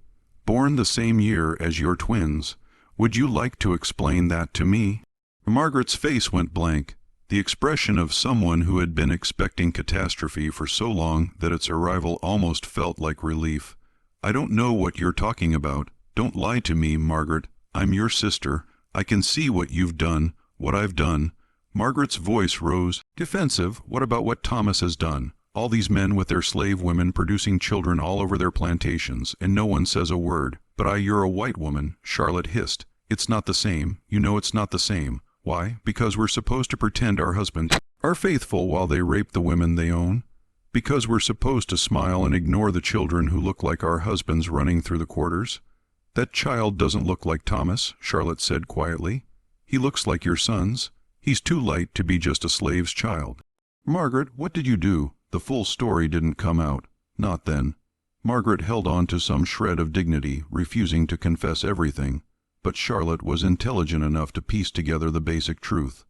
"Born the same year as your twins. Would you like to explain that to me?" Margaret's face went blank, the expression of someone who had been expecting catastrophe for so long that its arrival almost felt like relief. "I don't know what you're talking about. Don't lie to me, Margaret. I'm your sister. I can see what you've done, what I've done." Margaret's voice rose, defensive. "What about what Thomas has done? All these men with their slave women producing children all over their plantations, and no one says a word." "But you're a white woman," Charlotte hissed. "It's not the same. You know it's not the same. Why? Because we're supposed to pretend our husbands are faithful while they rape the women they own? Because we're supposed to smile and ignore the children who look like our husbands running through the quarters?" "That child doesn't look like Thomas," Charlotte said quietly. "He looks like your sons. He's too light to be just a slave's child." "Margaret, what did you do?" The full story didn't come out. Not then. Margaret held on to some shred of dignity, refusing to confess everything. But Charlotte was intelligent enough to piece together the basic truth.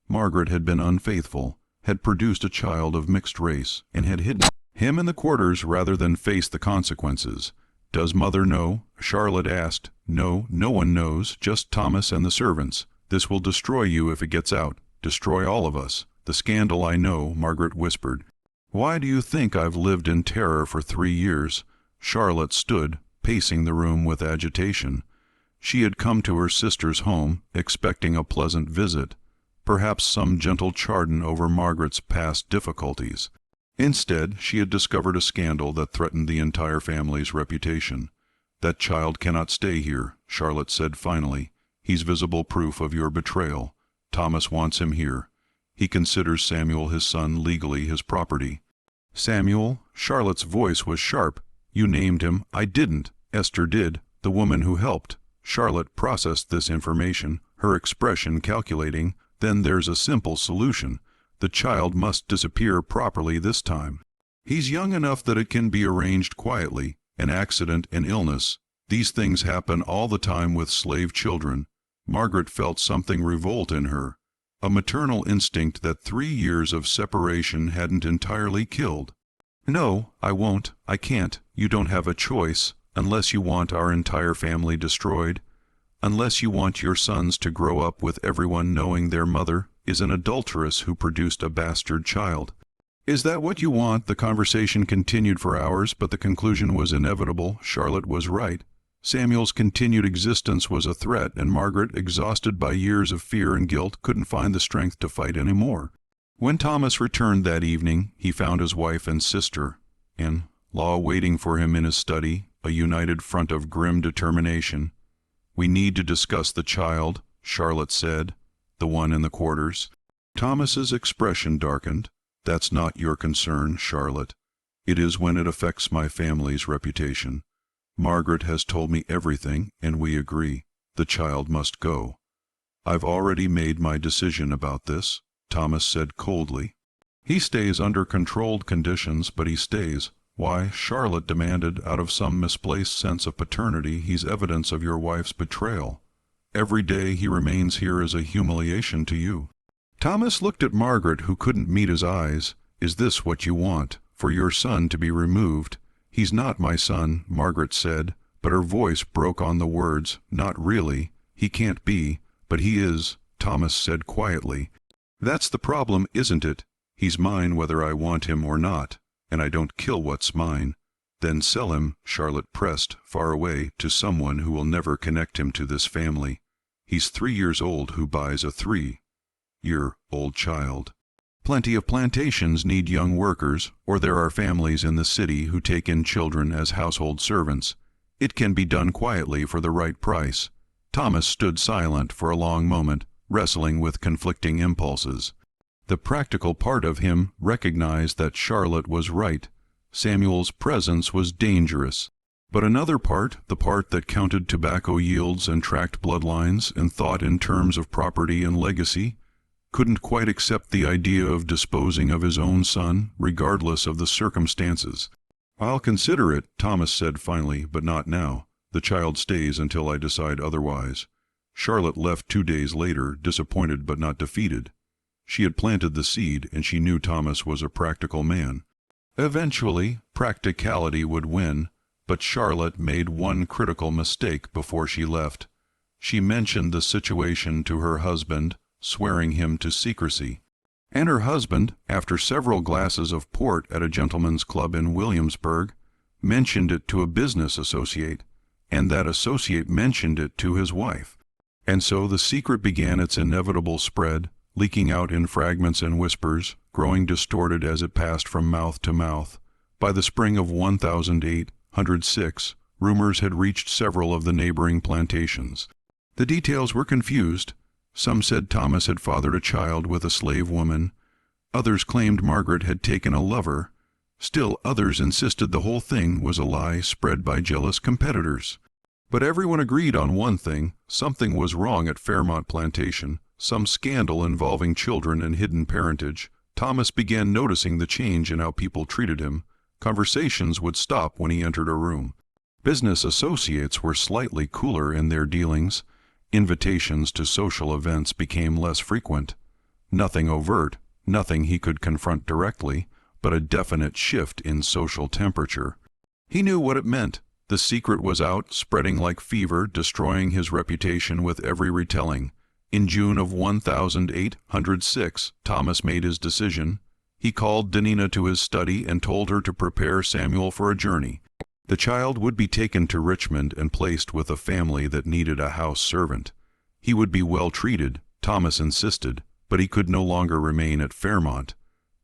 Margaret had been unfaithful, had produced a child of mixed race, and had hidden him in the quarters rather than face the consequences. "Does Mother know?" Charlotte asked. "No, no one knows, just Thomas and the servants. This will destroy you if it gets out, destroy all of us. The scandal, I know," Margaret whispered. "Why do you think I've lived in terror for 3 years?" Charlotte stood, pacing the room with agitation. She had come to her sister's home, expecting a pleasant visit, perhaps some gentle chardon over Margaret's past difficulties. Instead, she had discovered a scandal that threatened the entire family's reputation. "That child cannot stay here," Charlotte said finally. "He's visible proof of your betrayal. Thomas wants him here. He considers Samuel his son, legally his property." "Samuel?" Charlotte's voice was sharp. "You named him." "I didn't. Esther did, the woman who helped." Charlotte processed this information, her expression calculating. "Then there's a simple solution. The child must disappear properly this time. He's young enough that it can be arranged quietly. An accident, an illness. These things happen all the time with slave children." Margaret felt something revolt in her, a maternal instinct that 3 years of separation hadn't entirely killed. "No, I won't. I can't. You don't have a choice. Unless you want our entire family destroyed, unless you want your sons to grow up with everyone knowing their mother is an adulteress who produced a bastard child." "Is that what you want?" The conversation continued for hours, but the conclusion was inevitable. Charlotte was right. Samuel's continued existence was a threat, and Margaret, exhausted by years of fear and guilt, couldn't find the strength to fight any more. When Thomas returned that evening, he found his wife and sister-in-law waiting for him in his study, a united front of grim determination. "We need to discuss the child," Charlotte said, the one in the quarters. Thomas's expression darkened. "That's not your concern, Charlotte. It is when it affects my family's reputation. Margaret has told me everything, and we agree. The child must go." "I've already made my decision about this," Thomas said coldly. "He stays under controlled conditions, but he stays." "Why," Charlotte demanded, out of some misplaced sense of paternity, "he's evidence of your wife's betrayal. Every day he remains here is a humiliation to you." Thomas looked at Margaret, who couldn't meet his eyes. "Is this what you want, for your son to be removed?" "He's not my son," Margaret said, but her voice broke on the words. "Not really. He can't be, but he is," Thomas said quietly. "That's the problem, isn't it? He's mine whether I want him or not, and I don't kill what's mine." "Then sell him," Charlotte pressed, far away, "to someone who will never connect him to this family. He's 3 years old who buys a 3-year-old child. Plenty of plantations need young workers, or there are families in the city who take in children as household servants. It can be done quietly for the right price." Thomas stood silent for a long moment, wrestling with conflicting impulses. The practical part of him recognized that Charlotte was right. Samuel's presence was dangerous. But another part, the part that counted tobacco yields and tracked bloodlines and thought in terms of property and legacy, couldn't quite accept the idea of disposing of his own son, regardless of the circumstances. "I'll consider it," Thomas said finally, "but not now. The child stays until I decide otherwise." Charlotte left 2 days later, disappointed but not defeated. She had planted the seed, and she knew Thomas was a practical man. Eventually, practicality would win, but Charlotte made one critical mistake before she left. She mentioned the situation to her husband, swearing him to secrecy. And her husband, after several glasses of port at a gentleman's club in Williamsburg, mentioned it to a business associate, and that associate mentioned it to his wife. And so the secret began its inevitable spread, leaking out in fragments and whispers, growing distorted as it passed from mouth to mouth. By the spring of 1806, rumors had reached several of the neighboring plantations. The details were confused. Some said Thomas had fathered a child with a slave woman. Others claimed Margaret had taken a lover. Still others insisted the whole thing was a lie spread by jealous competitors. But everyone agreed on one thing: something was wrong at Fairmount Plantation, some scandal involving children and hidden parentage. Thomas began noticing the change in how people treated him. Conversations would stop when he entered a room. Business associates were slightly cooler in their dealings. Invitations to social events became less frequent. Nothing overt, nothing he could confront directly, but a definite shift in social temperature. He knew what it meant. The secret was out, spreading like fever, destroying his reputation with every retelling. In June of 1806, Thomas made his decision. He called Danina to his study and told her to prepare Samuel for a journey. The child would be taken to Richmond and placed with a family that needed a house servant. He would be well treated, Thomas insisted, but he could no longer remain at Fairmount.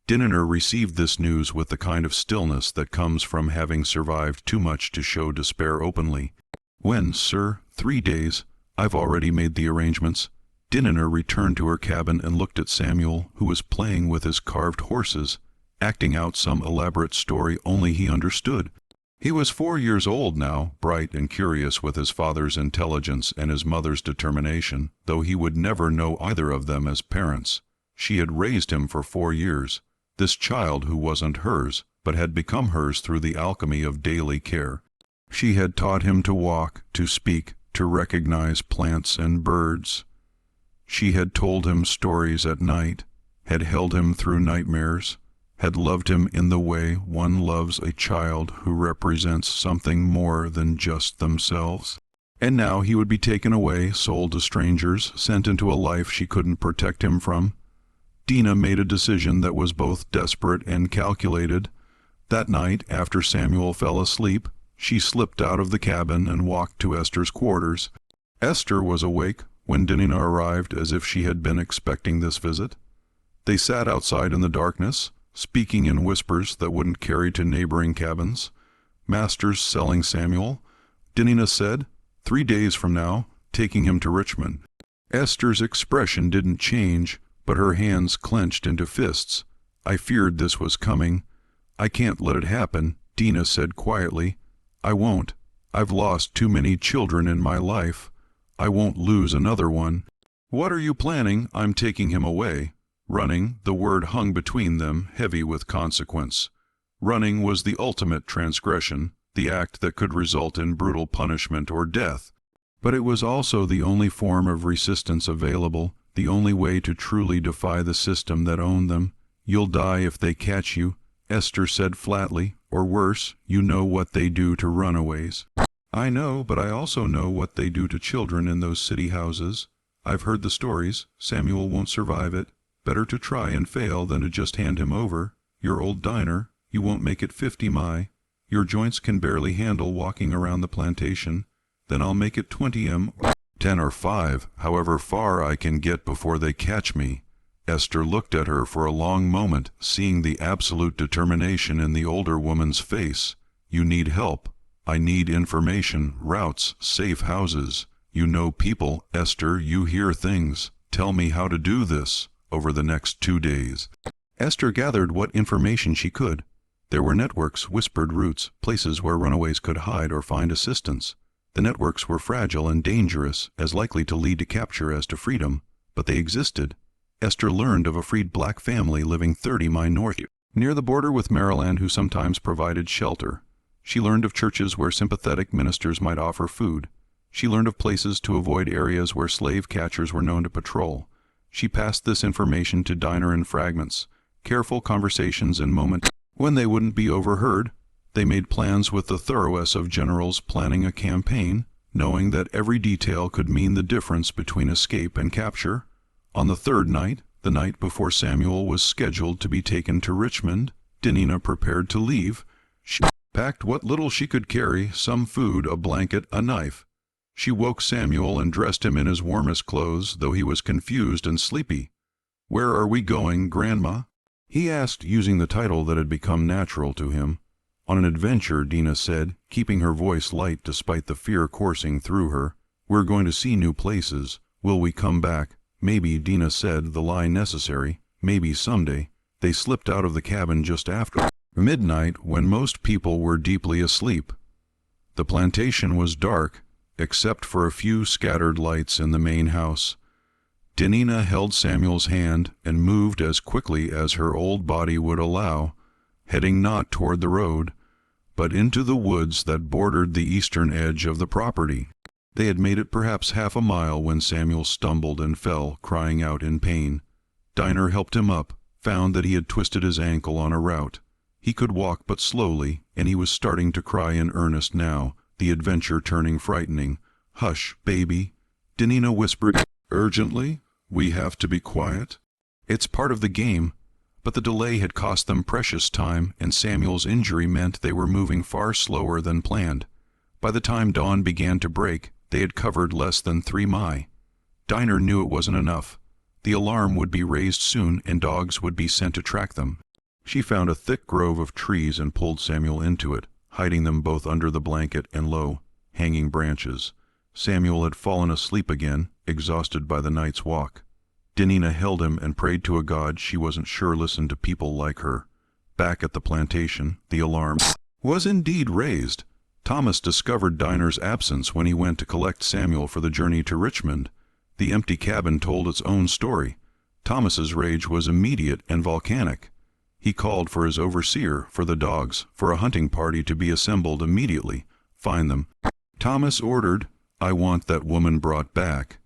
Danina received this news with the kind of stillness that comes from having survived too much to show despair openly. "When, sir?" "3 days. I've already made the arrangements." Danina returned to her cabin and looked at Samuel, who was playing with his carved horses, acting out some elaborate story only he understood. He was 4 years old now, bright and curious with his father's intelligence and his mother's determination, though he would never know either of them as parents. She had raised him for 4 years, this child who wasn't hers, but had become hers through the alchemy of daily care. She had taught him to walk, to speak, to recognize plants and birds. She had told him stories at night, had held him through nightmares, had loved him in the way one loves a child who represents something more than just themselves. And now he would be taken away, sold to strangers, sent into a life she couldn't protect him from. Dina made a decision that was both desperate and calculated. That night, after Samuel fell asleep, She slipped out of the cabin and walked to Esther's quarters. Esther was awake when Dinina arrived, as if she had been expecting this visit. They sat outside in the darkness, speaking in whispers that wouldn't carry to neighboring cabins. "Master's selling Samuel," Dinina said. "3 days from now, taking him to Richmond." Esther's expression didn't change, but her hands clenched into fists. "I feared this was coming. I can't let it happen," Dina said quietly. "I won't. I've lost too many children in my life. I won't lose another one." "What are you planning?" "I'm taking him away." Running, the word hung between them, heavy with consequence. Running was the ultimate transgression, the act that could result in brutal punishment or death. But it was also the only form of resistance available, the only way to truly defy the system that owned them. "You'll die if they catch you," Esther said flatly, "or worse, you know what they do to runaways." "I know, but I also know what they do to children in those city houses. I've heard the stories. Samuel won't survive it. Better to try and fail than to just hand him over. Your old diner, you won't make it 50 mi. Your joints can barely handle walking around the plantation. Then I'll make it 20 m, 10 or 5, however far I can get before they catch me." Esther looked at her for a long moment, seeing the absolute determination in the older woman's face. "You need help. I need information, routes, safe houses. You know people, Esther, you hear things. Tell me how to do this over the next 2 days." Esther gathered what information she could. There were networks, whispered routes, places where runaways could hide or find assistance. The networks were fragile and dangerous, as likely to lead to capture as to freedom, but they existed. Esther learned of a freed black family living 30 mi north, near the border with Maryland, who sometimes provided shelter. She learned of churches where sympathetic ministers might offer food. She learned of places to avoid areas where slave catchers were known to patrol. She passed this information to Diner in fragments, careful conversations and moments when they wouldn't be overheard. They made plans with the thoroughness of generals planning a campaign, knowing that every detail could mean the difference between escape and capture. On the 3rd night, the night before Samuel was scheduled to be taken to Richmond, Dinina prepared to leave. She packed what little she could carry, some food, a blanket, a knife. She woke Samuel and dressed him in his warmest clothes, though he was confused and sleepy. "Where are we going, Grandma?" he asked, using the title that had become natural to him. "On an adventure," Dina said, keeping her voice light despite the fear coursing through her. "We're going to see new places. Will we come back?" "Maybe," Dina said, the lie necessary. "Maybe someday." They slipped out of the cabin just after midnight, when most people were deeply asleep. The plantation was dark, except for a few scattered lights in the main house. Dinina held Samuel's hand and moved as quickly as her old body would allow, heading not toward the road, but into the woods that bordered the eastern edge of the property. They had made it perhaps half a mile when Samuel stumbled and fell, crying out in pain. Diner helped him up, found that he had twisted his ankle on a route. He could walk but slowly, and he was starting to cry in earnest now, the adventure turning frightening. "Hush, baby," Dinina whispered urgently. "We have to be quiet." It's part of the game. But the delay had cost them precious time, and Samuel's injury meant they were moving far slower than planned. By the time dawn began to break, they had covered less than 3 mi. Diner knew it wasn't enough. The alarm would be raised soon, and dogs would be sent to track them. She found a thick grove of trees and pulled Samuel into it, hiding them both under the blanket and low, hanging branches. Samuel had fallen asleep again, exhausted by the night's walk. Dinina held him and prayed to a God she wasn't sure listened to people like her. Back at the plantation, the alarm was indeed raised. Thomas discovered Diner's absence when he went to collect Samuel for the journey to Richmond. The empty cabin told its own story. Thomas's rage was immediate and volcanic. He called for his overseer, for the dogs, for a hunting party to be assembled immediately. "Find them," Thomas ordered. "I want that woman brought back."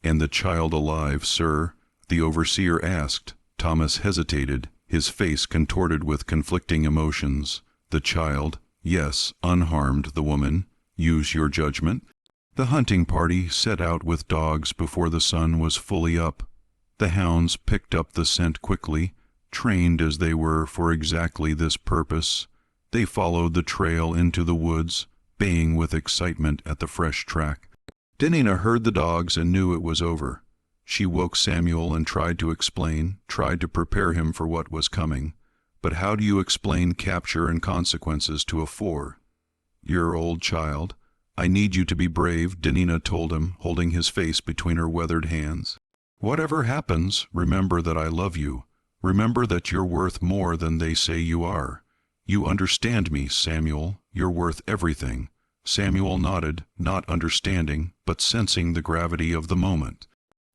"And the child alive, sir?" the overseer asked. Thomas hesitated, his face contorted with conflicting emotions. "The child, yes, unharmed, the woman. Use your judgment." The hunting party set out with dogs before the sun was fully up. The hounds picked up the scent quickly, trained as they were for exactly this purpose. They followed the trail into the woods, baying with excitement at the fresh track. Dinina heard the dogs and knew it was over. She woke Samuel and tried to explain, tried to prepare him for what was coming. But how do you explain capture and consequences to a 4-year-old child? I need you to be brave, Dinina told him, holding his face between her weathered hands. Whatever happens, remember that I love you. Remember that you're worth more than they say you are. You understand me, Samuel. You're worth everything. Samuel nodded, not understanding, but sensing the gravity of the moment.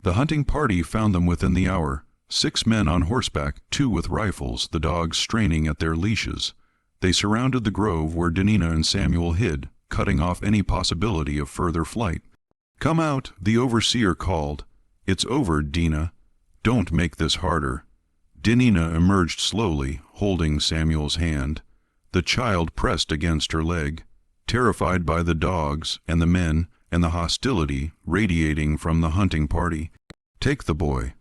The hunting party found them within the hour. 6 men on horseback, 2 with rifles, the dogs straining at their leashes. They surrounded the grove where Dinina and Samuel hid, cutting off any possibility of further flight. "Come out," the overseer called. "It's over, Dina. Don't make this harder." Dinina emerged slowly, holding Samuel's hand. The child pressed against her leg, terrified by the dogs and the men and the hostility radiating from the hunting party. "Take the boy."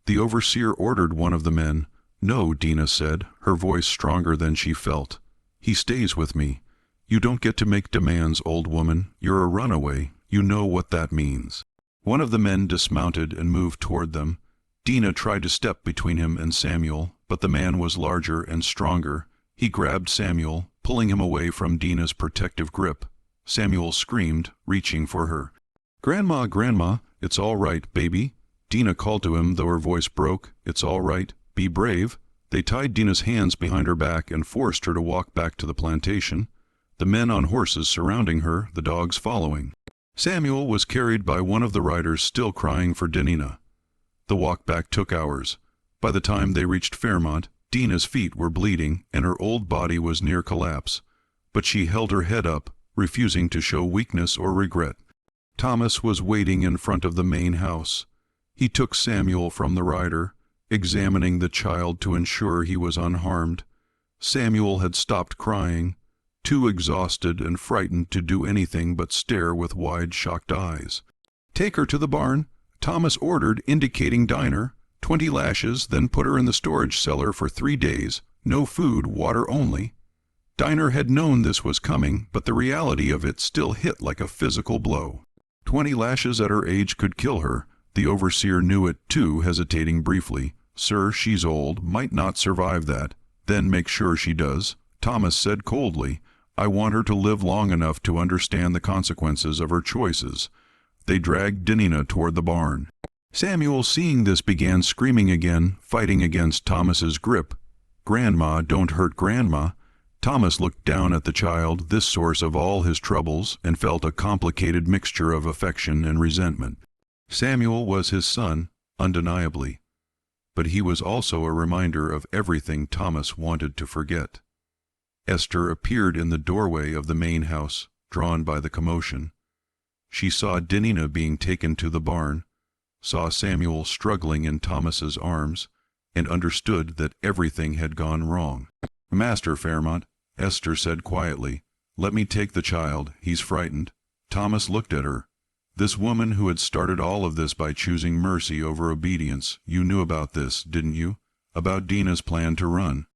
The overseer ordered one of the men. "No," Dina said, her voice stronger than she felt. "He stays with me. You don't get to make demands, old woman. You're a runaway. You know what that means." One of the men dismounted and moved toward them. Dina tried to step between him and Samuel, but the man was larger and stronger. He grabbed Samuel, pulling him away from Dina's protective grip. Samuel screamed, reaching for her. "Grandma, Grandma, it's all right, baby." Dina called to him, though her voice broke. "It's all right. Be brave." They tied Dina's hands behind her back and forced her to walk back to the plantation, the men on horses surrounding her, the dogs following. Samuel was carried by one of the riders, still crying for Dinina. The walk back took hours. By the time they reached Fairmont, Dina's feet were bleeding and her old body was near collapse. But she held her head up, refusing to show weakness or regret. Thomas was waiting in front of the main house. He took Samuel from the rider, examining the child to ensure he was unharmed. Samuel had stopped crying, too exhausted and frightened to do anything but stare with wide, shocked eyes. "Take her to the barn," Thomas ordered, indicating Diner. 20 lashes, then put her in the storage cellar for 3 days. No food, water only. Diner had known this was coming, but the reality of it still hit like a physical blow. 20 lashes at her age could kill her. The overseer knew it too, hesitating briefly. "Sir, she's old, might not survive that." "Then make sure she does," Thomas said coldly. "I want her to live long enough to understand the consequences of her choices." They dragged Dinina toward the barn. Samuel, seeing this, began screaming again, fighting against Thomas's grip. "Grandma, don't hurt Grandma." Thomas looked down at the child, this source of all his troubles, and felt a complicated mixture of affection and resentment. Samuel was his son, undeniably. But he was also a reminder of everything Thomas wanted to forget. Esther appeared in the doorway of the main house, drawn by the commotion. She saw Dinina being taken to the barn, saw Samuel struggling in Thomas's arms, and understood that everything had gone wrong. "Master Fairmont," Esther said quietly, "let me take the child. He's frightened." Thomas looked at her. "This woman who had started all of this by choosing mercy over obedience, you knew about this, didn't you? About Dina's plan to run?"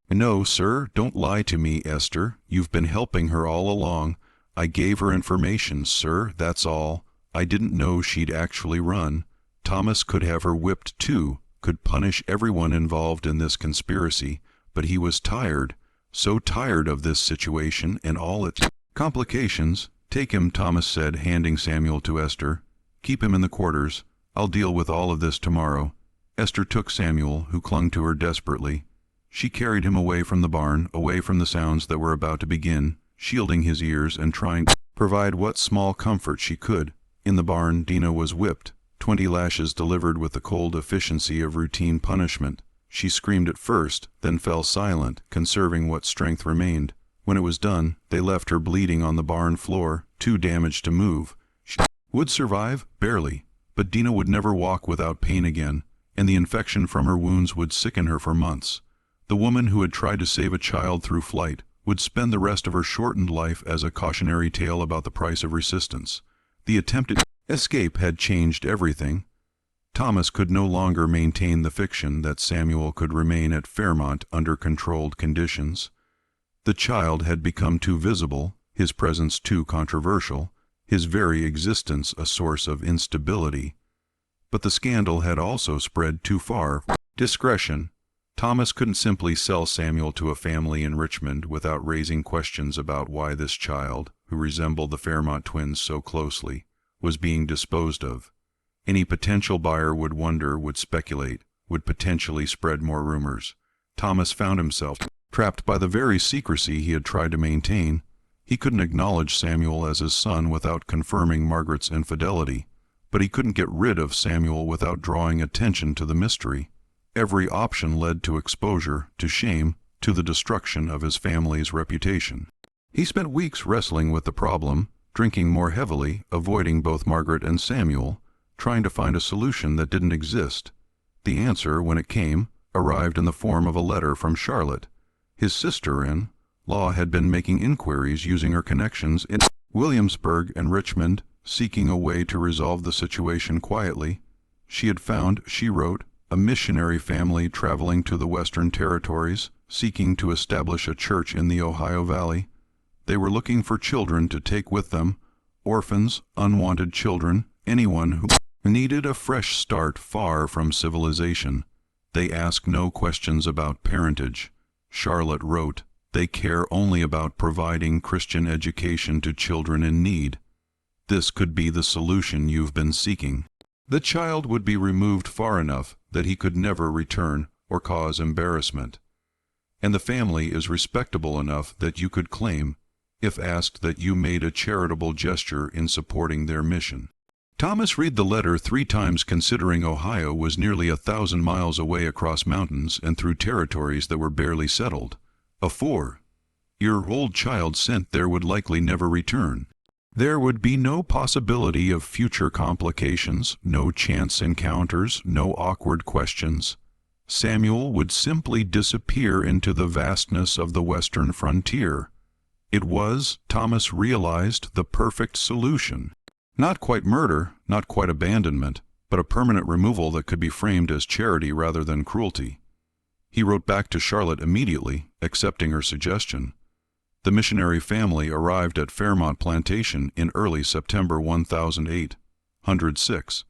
"No, sir, don't lie to me, Esther. You've been helping her all along. I gave her information, sir, that's all. I didn't know she'd actually run. Thomas could have her whipped too, could punish everyone involved in this conspiracy, but he was tired, so tired of this situation and all its complications. Take him," Thomas said, handing Samuel to Esther. "Keep him in the quarters. I'll deal with all of this tomorrow." Esther took Samuel, who clung to her desperately. She carried him away from the barn, away from the sounds that were about to begin, shielding his ears and trying to provide what small comfort she could. In the barn, Dina was whipped, 20 lashes delivered with the cold efficiency of routine punishment. She screamed at first, then fell silent, conserving what strength remained. When it was done, they left her bleeding on the barn floor, too damaged to move. She would survive, barely, but Dina would never walk without pain again, and the infection from her wounds would sicken her for months. The woman who had tried to save a child through flight would spend the rest of her shortened life as a cautionary tale about the price of resistance. The attempted escape had changed everything. Thomas could no longer maintain the fiction that Samuel could remain at Fairmont under controlled conditions. The child had become too visible, his presence too controversial, his very existence a source of instability. But the scandal had also spread too far. Discretion. Thomas couldn't simply sell Samuel to a family in Richmond without raising questions about why this child, who resembled the Fairmont twins so closely, was being disposed of. Any potential buyer would wonder, would speculate, would potentially spread more rumors. Thomas found himself trapped by the very secrecy he had tried to maintain. He couldn't acknowledge Samuel as his son without confirming Margaret's infidelity, but he couldn't get rid of Samuel without drawing attention to the mystery. Every option led to exposure, to shame, to the destruction of his family's reputation. He spent weeks wrestling with the problem, drinking more heavily, avoiding both Margaret and Samuel, trying to find a solution that didn't exist. The answer, when it came, arrived in the form of a letter from Charlotte. His sister-in-law had been making inquiries using her connections in Williamsburg and Richmond, seeking a way to resolve the situation quietly. She had found, she wrote, a missionary family traveling to the Western Territories, seeking to establish a church in the Ohio Valley. They were looking for children to take with them, orphans, unwanted children, anyone who needed a fresh start far from civilization. They ask no questions about parentage. Charlotte wrote, they care only about providing Christian education to children in need. This could be the solution you've been seeking. The child would be removed far enough that he could never return or cause embarrassment. And the family is respectable enough that you could claim, if asked, that you made a charitable gesture in supporting their mission. Thomas read the letter 3 times, considering Ohio was nearly 1,000 miles away across mountains and through territories that were barely settled. A 4-year-old child sent there would likely never return. There would be no possibility of future complications, no chance encounters, no awkward questions. Samuel would simply disappear into the vastness of the western frontier. It was, Thomas realized, the perfect solution. Not quite murder, not quite abandonment, but a permanent removal that could be framed as charity rather than cruelty. He wrote back to Charlotte immediately, accepting her suggestion. The missionary family arrived at Fairmont Plantation in early September 1806.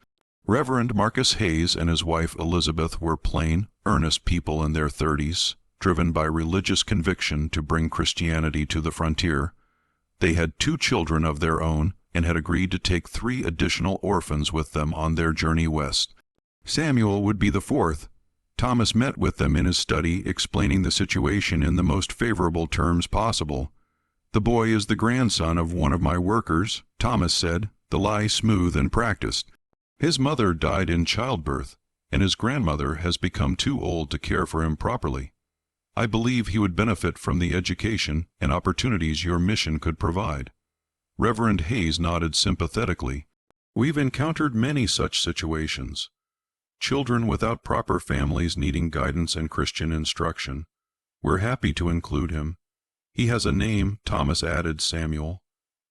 Reverend Marcus Hayes and his wife Elizabeth were plain, earnest people in their 30s, driven by religious conviction to bring Christianity to the frontier. They had 2 children of their own and had agreed to take 3 additional orphans with them on their journey west. Samuel would be the 4th. Thomas met with them in his study, explaining the situation in the most favorable terms possible. The boy is the grandson of one of my workers, Thomas said, the lie smooth and practiced. His mother died in childbirth, and his grandmother has become too old to care for him properly. I believe he would benefit from the education and opportunities your mission could provide. Reverend Hayes nodded sympathetically. We've encountered many such situations. Children without proper families needing guidance and Christian instruction. We're happy to include him. He has a name, Thomas added, Samuel,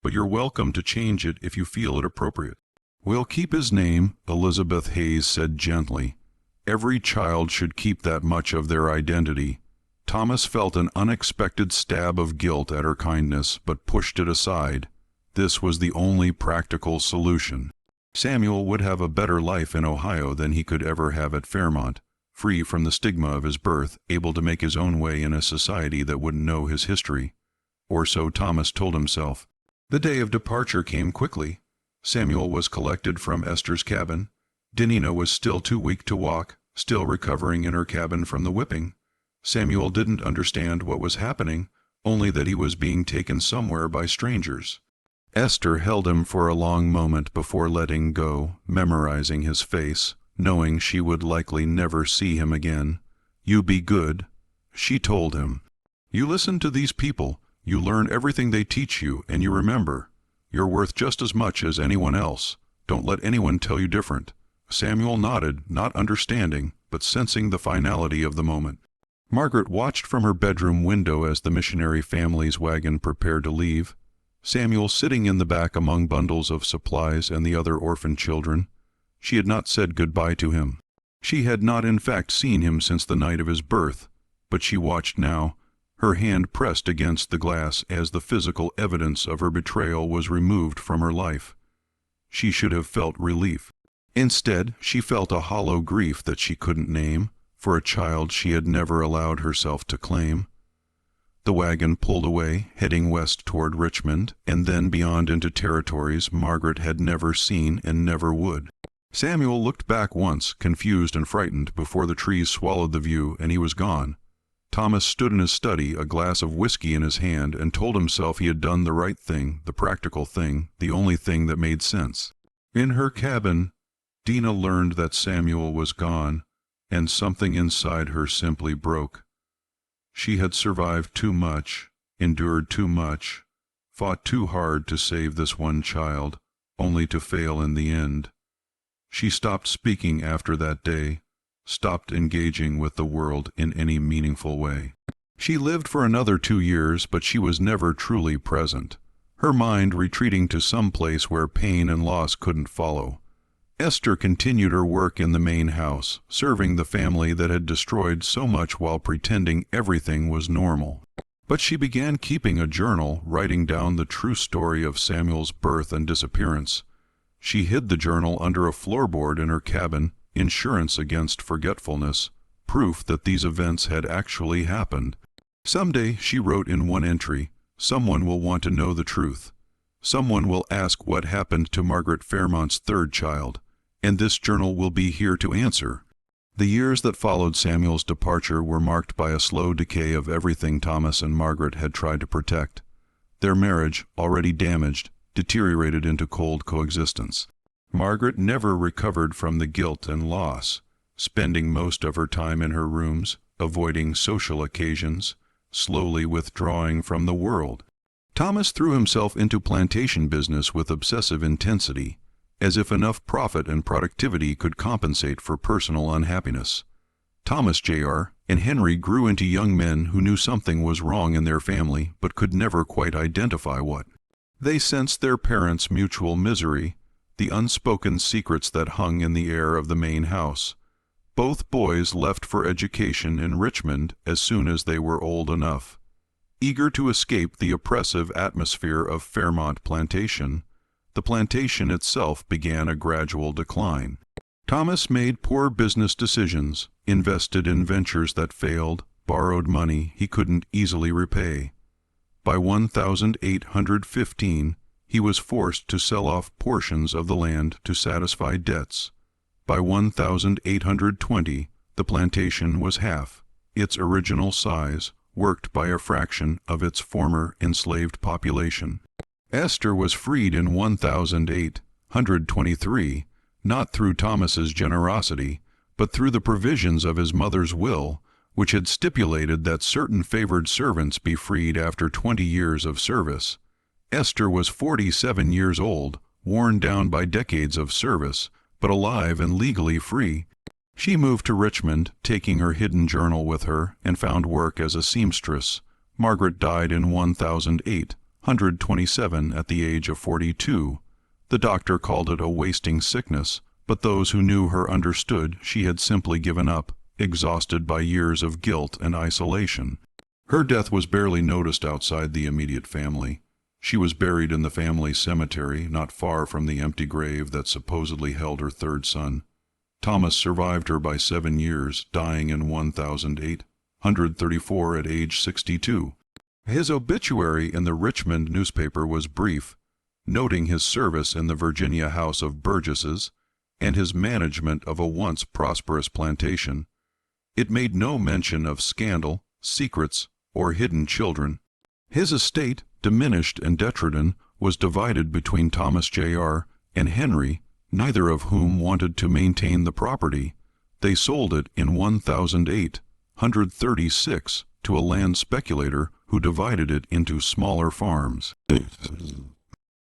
but you're welcome to change it if you feel it appropriate. We'll keep his name, Elizabeth Hayes said gently. Every child should keep that much of their identity. Thomas felt an unexpected stab of guilt at her kindness, but pushed it aside. This was the only practical solution. Samuel would have a better life in Ohio than he could ever have at Fairmont, free from the stigma of his birth, able to make his own way in a society that wouldn't know his history. Or so Thomas told himself. The day of departure came quickly. Samuel was collected from Esther's cabin. Denina was still too weak to walk, still recovering in her cabin from the whipping. Samuel didn't understand what was happening, only that he was being taken somewhere by strangers. Esther held him for a long moment before letting go, memorizing his face, knowing she would likely never see him again. You be good, she told him. You listen to these people, you learn everything they teach you, and you remember. You're worth just as much as anyone else. Don't let anyone tell you different. Samuel nodded, not understanding, but sensing the finality of the moment. Margaret watched from her bedroom window as the missionary family's wagon prepared to leave. Samuel sitting in the back among bundles of supplies and the other orphan children. She had not said goodbye to him. She had not in fact seen him since the night of his birth, but she watched now, her hand pressed against the glass as the physical evidence of her betrayal was removed from her life. She should have felt relief. Instead, she felt a hollow grief that she couldn't name, for a child she had never allowed herself to claim. The wagon pulled away, heading west toward Richmond, and then beyond into territories Margaret had never seen and never would. Samuel looked back once, confused and frightened, before the trees swallowed the view, and he was gone. Thomas stood in his study, a glass of whiskey in his hand, and told himself he had done the right thing, the practical thing, the only thing that made sense. In her cabin, Dina learned that Samuel was gone, and something inside her simply broke. She had survived too much, endured too much, fought too hard to save this one child, only to fail in the end. She stopped speaking after that day, stopped engaging with the world in any meaningful way. She lived for another 2 years, but she was never truly present, her mind retreating to some place where pain and loss couldn't follow. Esther continued her work in the main house, serving the family that had destroyed so much while pretending everything was normal. But she began keeping a journal, writing down the true story of Samuel's birth and disappearance. She hid the journal under a floorboard in her cabin, insurance against forgetfulness, proof that these events had actually happened. Someday, she wrote in one entry, someone will want to know the truth. Someone will ask what happened to Margaret Fairmont's third child, and this journal will be here to answer. The years that followed Samuel's departure were marked by a slow decay of everything Thomas and Margaret had tried to protect. Their marriage, already damaged, deteriorated into cold coexistence. Margaret never recovered from the guilt and loss, spending most of her time in her rooms, avoiding social occasions, slowly withdrawing from the world. Thomas threw himself into plantation business with obsessive intensity, as if enough profit and productivity could compensate for personal unhappiness. Thomas Jr. and Henry grew into young men who knew something was wrong in their family but could never quite identify what. They sensed their parents' mutual misery, the unspoken secrets that hung in the air of the main house. Both boys left for education in Richmond as soon as they were old enough. Eager to escape the oppressive atmosphere of Fairmont Plantation, the plantation itself began a gradual decline. Thomas made poor business decisions, invested in ventures that failed, borrowed money he couldn't easily repay. By 1815, he was forced to sell off portions of the land to satisfy debts. By 1820, the plantation was half its original size, worked by a fraction of its former enslaved population. Esther was freed in 1823, not through Thomas's generosity, but through the provisions of his mother's will, which had stipulated that certain favored servants be freed after 20 years of service. Esther was 47 years old, worn down by decades of service, but alive and legally free. She moved to Richmond, taking her hidden journal with her, and found work as a seamstress. Margaret died in 1827 at the age of 42. The doctor called it a wasting sickness, but those who knew her understood she had simply given up, exhausted by years of guilt and isolation. Her death was barely noticed outside the immediate family. She was buried in the family cemetery, not far from the empty grave that supposedly held her third son. Thomas survived her by 7 years, dying in 1834 at age 62. His obituary in the Richmond newspaper was brief, noting his service in the Virginia House of Burgesses and his management of a once prosperous plantation. It made no mention of scandal, secrets, or hidden children. His estate, diminished and detritus, was divided between Thomas Jr. and Henry, neither of whom wanted to maintain the property. They sold it in 1836 to a land speculator who divided it into smaller farms.